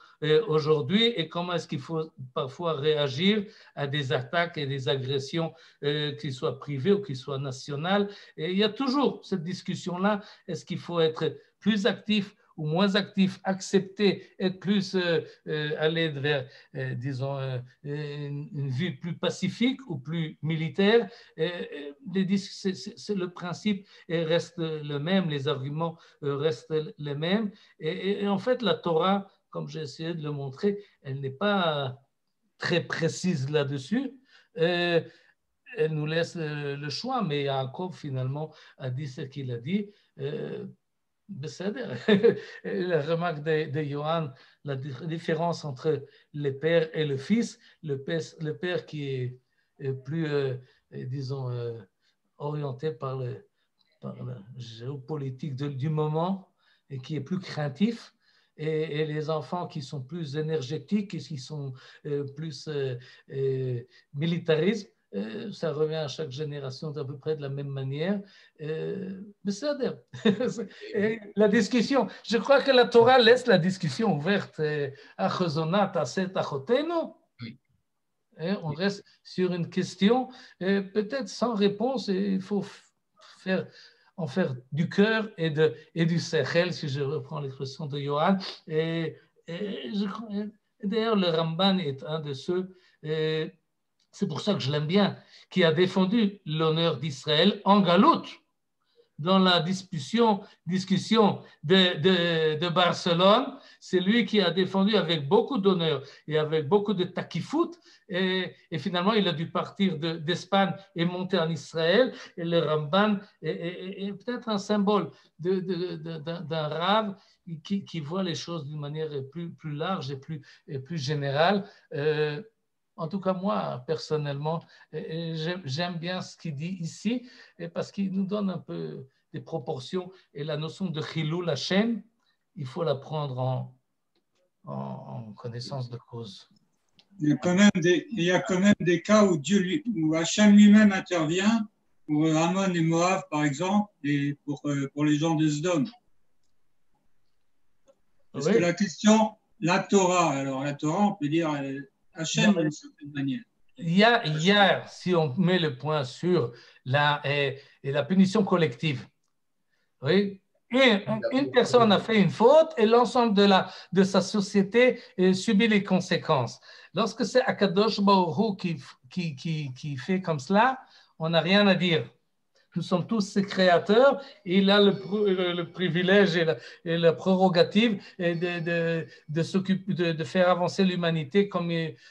aujourd'hui, et comment est-ce qu'il faut parfois réagir à des attaques et des agressions, qu'ils soient privées ou qu'ils soient nationales. Et il y a toujours cette discussion-là, est-ce qu'il faut être plus actif ou moins actif, accepter, être plus aller vers, disons, une vie plus pacifique ou plus militaire. Le principe reste le même, les arguments restent les mêmes. Et en fait, la Torah, comme j'ai essayé de le montrer, elle n'est pas très précise là-dessus. Elle nous laisse le choix, mais Yaakov, finalement, a dit ce qu'il a dit. La remarque de Johan, la différence entre le père et le fils, le père qui est plus, disons, orienté par la géopolitique du moment et qui est plus craintif, et les enfants qui sont plus énergétiques et qui sont plus militaristes. Ça revient à chaque génération d'à peu près de la même manière. Mais ça, la discussion, je crois que la Torah laisse la discussion ouverte. On reste sur une question, peut-être sans réponse, et il faut en faire du cœur et du sechel, si je reprends l'expression de Johan. Et d'ailleurs, le Ramban est un de ceux... c'est pour ça que je l'aime bien, qui a défendu l'honneur d'Israël en galoute dans la discussion de Barcelone. C'est lui qui a défendu avec beaucoup d'honneur et avec beaucoup de takifout, et finalement il a dû partir d'Espagne et monter en Israël, et le Ramban est peut-être un symbole d'un Rav qui voit les choses d'une manière plus large et plus générale. En tout cas, moi, personnellement, j'aime bien ce qu'il dit ici, parce qu'il nous donne un peu des proportions, et la notion de Chilul Hashem, il faut la prendre en connaissance de cause. Il y a quand même des cas où Hashem lui-même intervient, pour Ammon et Moab, par exemple, et pour les gens de Sodome. Parce que la question la Torah. Alors, la Torah, on peut dire Hachem d'une certaine manière. Hier, si on met le point sur la punition collective, oui, une personne a fait une faute et l'ensemble de sa société subit les conséquences. Lorsque c'est Akadosh Baruch Hu qui fait comme cela, on n'a rien à dire. Nous sommes tous ses créateurs et il a le privilège et la prérogative de s'occuper, de faire avancer l'humanité comme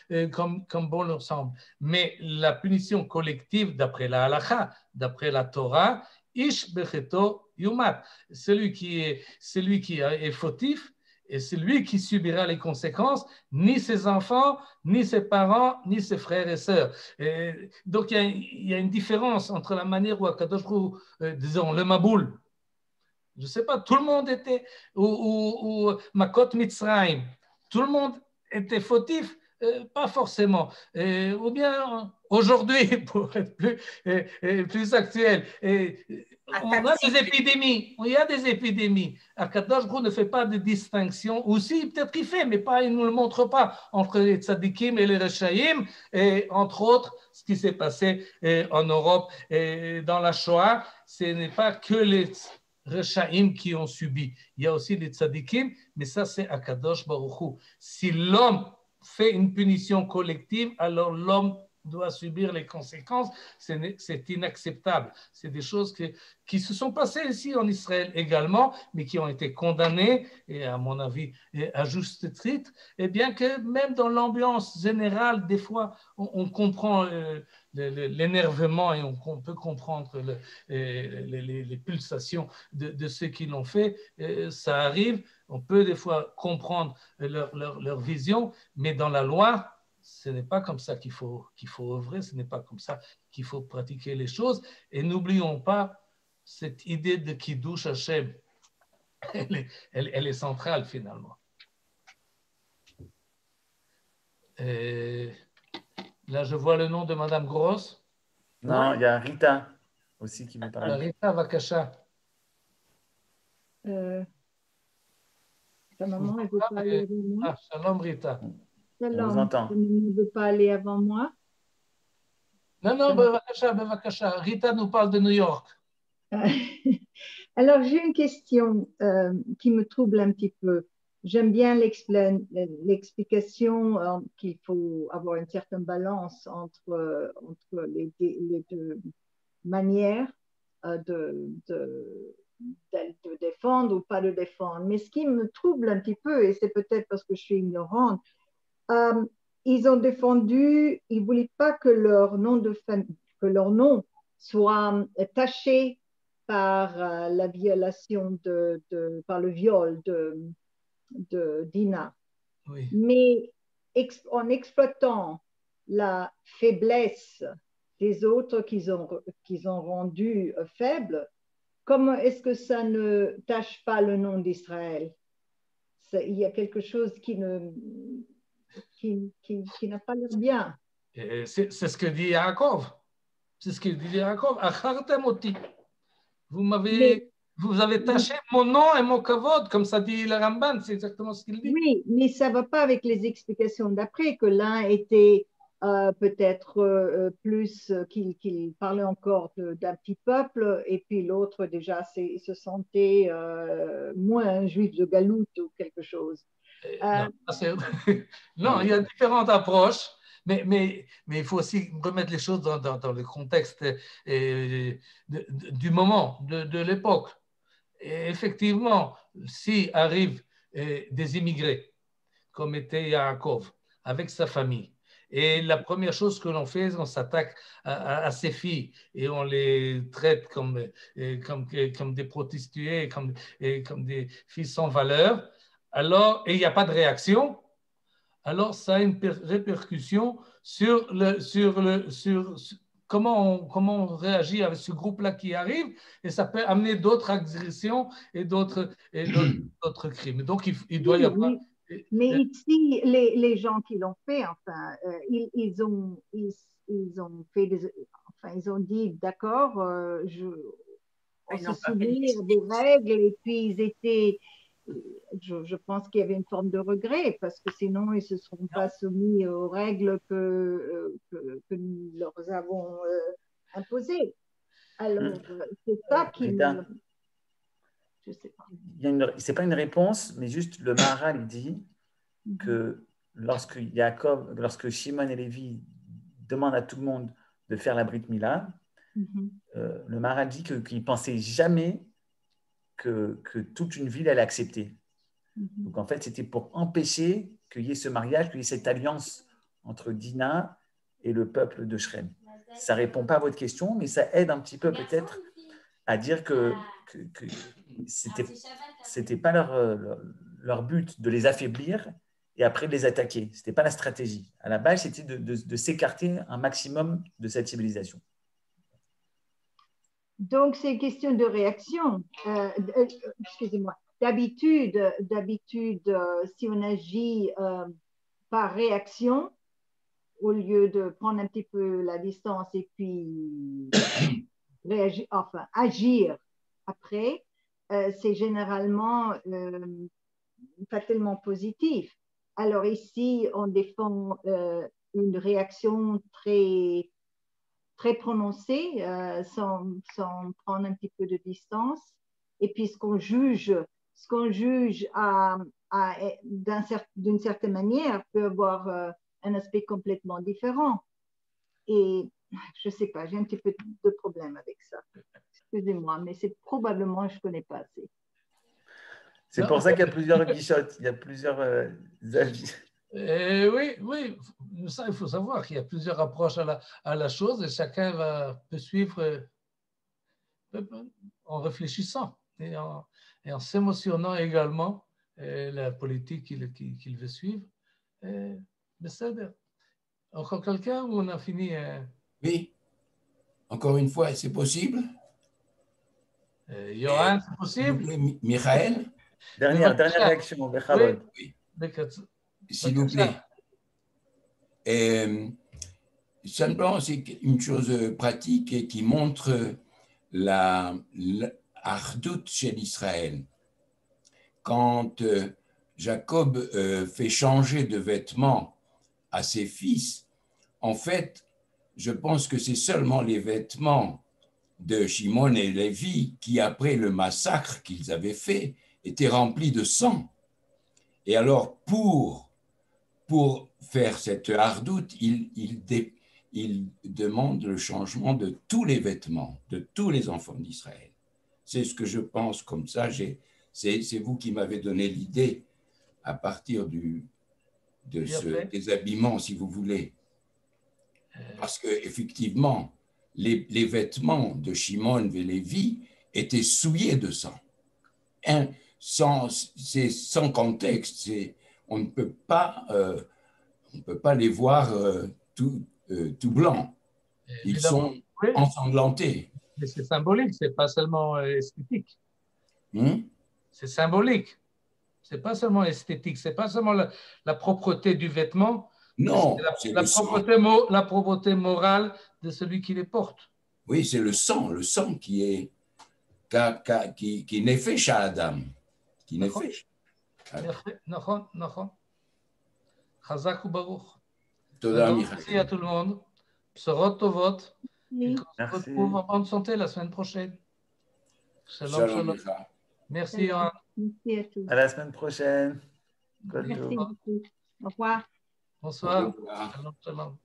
bon leur semble. Mais la punition collective, d'après la halakha, d'après la Torah, ish becheto yumat, celui qui est fautif, et c'est lui qui subira les conséquences, ni ses enfants, ni ses parents, ni ses frères et sœurs. Et donc, il y a une différence entre la manière où Akadosh Baruch Hu, disons, le Maboul, je ne sais pas, tout le monde était, ou Makot Mitzrayim, tout le monde était fautif, pas forcément. Ou bien, aujourd'hui, pour être plus actuel, on a des épidémies. Il y a des épidémies. Akadosh Baruch Hu ne fait pas de distinction. Aussi, peut-être qu'il fait, mais pas, il ne nous le montre pas entre les tzadikim et les rechaïm. Et entre autres, ce qui s'est passé en Europe et dans la Shoah, ce n'est pas que les rechaïm qui ont subi. Il y a aussi les tzadikim, mais ça, c'est Akadosh Baruch Hu. Si l'homme fait une punition collective, alors l'homme doit subir les conséquences. C'est inacceptable. C'est des choses qui se sont passées ici en Israël également, mais qui ont été condamnées, et à mon avis, à juste titre, et bien que même dans l'ambiance générale, des fois, on comprend l'énervement et on peut comprendre les pulsations de ceux qui l'ont fait. Ça arrive, on peut des fois comprendre leur vision, mais dans la loi, ce n'est pas comme ça qu'il faut œuvrer, ce n'est pas comme ça qu'il faut pratiquer les choses. Et n'oublions pas cette idée de Kiddush Hashem. Elle est centrale finalement. Et là, je vois le nom de Madame Gross. Non, il y a Rita aussi qui veut parler. Rita Vakasha. Ta maman, elle veut pas aller avant moi. Ah, shalom Rita. Shalom. On vous entend. Ta maman ne veut pas aller avant moi. Non, Vakasha. Rita nous parle de New York. Alors, j'ai une question qui me trouble un petit peu. J'aime bien l'explication qu'il faut avoir une certaine balance entre les deux manières de défendre ou pas de défendre. Mais ce qui me trouble un petit peu, et c'est peut-être parce que je suis ignorante, ils ont défendu, ils ne voulaient pas que leur nom soit taché par la violation par le viol de Dina. Oui. Mais en exploitant la faiblesse des autres qu'ils ont rendu faibles, comment est-ce que ça ne tache pas le nom d'Israël? Il y a quelque chose qui n'a pas l'air bien. C'est ce que dit Yaakov. C'est ce que dit Yaakov. Achartem oti. Vous avez taché mon nom et mon kavod, comme ça dit le Ramban, c'est exactement ce qu'il dit. Oui, mais ça ne va pas avec les explications d'après, que l'un était peut-être plus, qu'il parlait encore d'un petit peuple, et puis l'autre déjà se sentait moins un juif de galoute ou quelque chose. Non, il y a différentes approches. Mais il faut aussi remettre les choses dans le contexte du moment, de l'époque. Et effectivement, si arrivent des immigrés, comme était Yaakov, avec sa famille, et la première chose que l'on fait, on s'attaque à ces filles et on les traite comme des prostituées, comme des filles sans valeur, alors, et il n'y a pas de réaction, alors ça a une répercussion sur comment on réagit avec ce groupe-là qui arrive, et ça peut amener d'autres agressions et d'autres crimes. Donc, il doit y avoir... Mais ici, les gens qui l'ont fait, enfin, ils ont fait ils ont dit, d'accord, on se souvient des règles, et puis je pense qu'il y avait une forme de regret parce que sinon ils ne se seront pas soumis aux règles que nous leur avons imposées. Alors, c'est ça qui me... Je ne sais pas. Ce n'est pas une réponse, mais juste le Maharal dit que lorsque Shimon et Lévi demandent à tout le monde de faire la Brit Mila, le Maharal dit qu'il ne pensait jamais que toute une ville allait accepter. Donc en fait, c'était pour empêcher qu'il y ait ce mariage, qu'il y ait cette alliance entre Dina et le peuple de Shrem. Ça ne répond pas à votre question, mais ça aide un petit peu peut-être à dire que c'était pas leur but de les affaiblir et après de les attaquer. Ce n'était pas la stratégie. À la base, c'était de s'écarter un maximum de cette civilisation. Donc, c'est une question de réaction. Excusez-moi. D'habitude, si on agit par réaction, au lieu de prendre un petit peu la distance et puis agir après, c'est généralement pas tellement positif. Alors ici, on défend une réaction très, très prononcée, sans prendre un petit peu de distance. Et puis ce qu'on juge d'une certaine manière peut avoir un aspect complètement différent. Et je ne sais pas, j'ai un petit peu de problème avec ça. Excusez-moi, mais c'est probablement, je ne connais pas assez. C'est pour ça qu'il y a plusieurs guichottes, il y a plusieurs avis. Oui, ça, il faut savoir qu'il y a plusieurs approches à la chose et chacun peut suivre en réfléchissant et en s'émotionnant également la politique qu'il veut suivre. Mais ça, encore quelqu'un ou on a fini? Oui, encore une fois, c'est possible? Johan, c'est possible? Michael? Dernière réaction, Bechavod. Oui. S'il vous plaît. Simplement, c'est une chose pratique et qui montre l'Ardout chez l'Israël. Quand Jacob fait changer de vêtements à ses fils, en fait, je pense que c'est seulement les vêtements de Shimon et Lévi qui, après le massacre qu'ils avaient fait, étaient remplis de sang. Et alors, pour faire cette hardoute, il demande le changement de tous les vêtements, de tous les enfants d'Israël. C'est ce que je pense comme ça. C'est vous qui m'avez donné l'idée à partir des habillements, si vous voulez. Parce qu'effectivement, les vêtements de Shimon et Lévi étaient souillés de sang. C'est sans contexte. On ne peut pas les voir tout blancs. Ils sont ensanglantés. Mais c'est symbolique, c'est pas seulement esthétique. C'est symbolique. C'est pas seulement esthétique, c'est pas seulement la propreté du vêtement. Non, c'est la propreté morale de celui qui les porte. Oui, c'est le sang qui n'est fait chez Adam. Qui n'est fait. נכון. חזק וברוך. תודה, merci à tout le monde. בשורות טובות. Oui. On se retrouve en bonne santé la semaine prochaine. Shalom. Merci, Johan. Merci à tous. À la semaine prochaine. Merci beaucoup. Au revoir. Bonsoir. Shalom.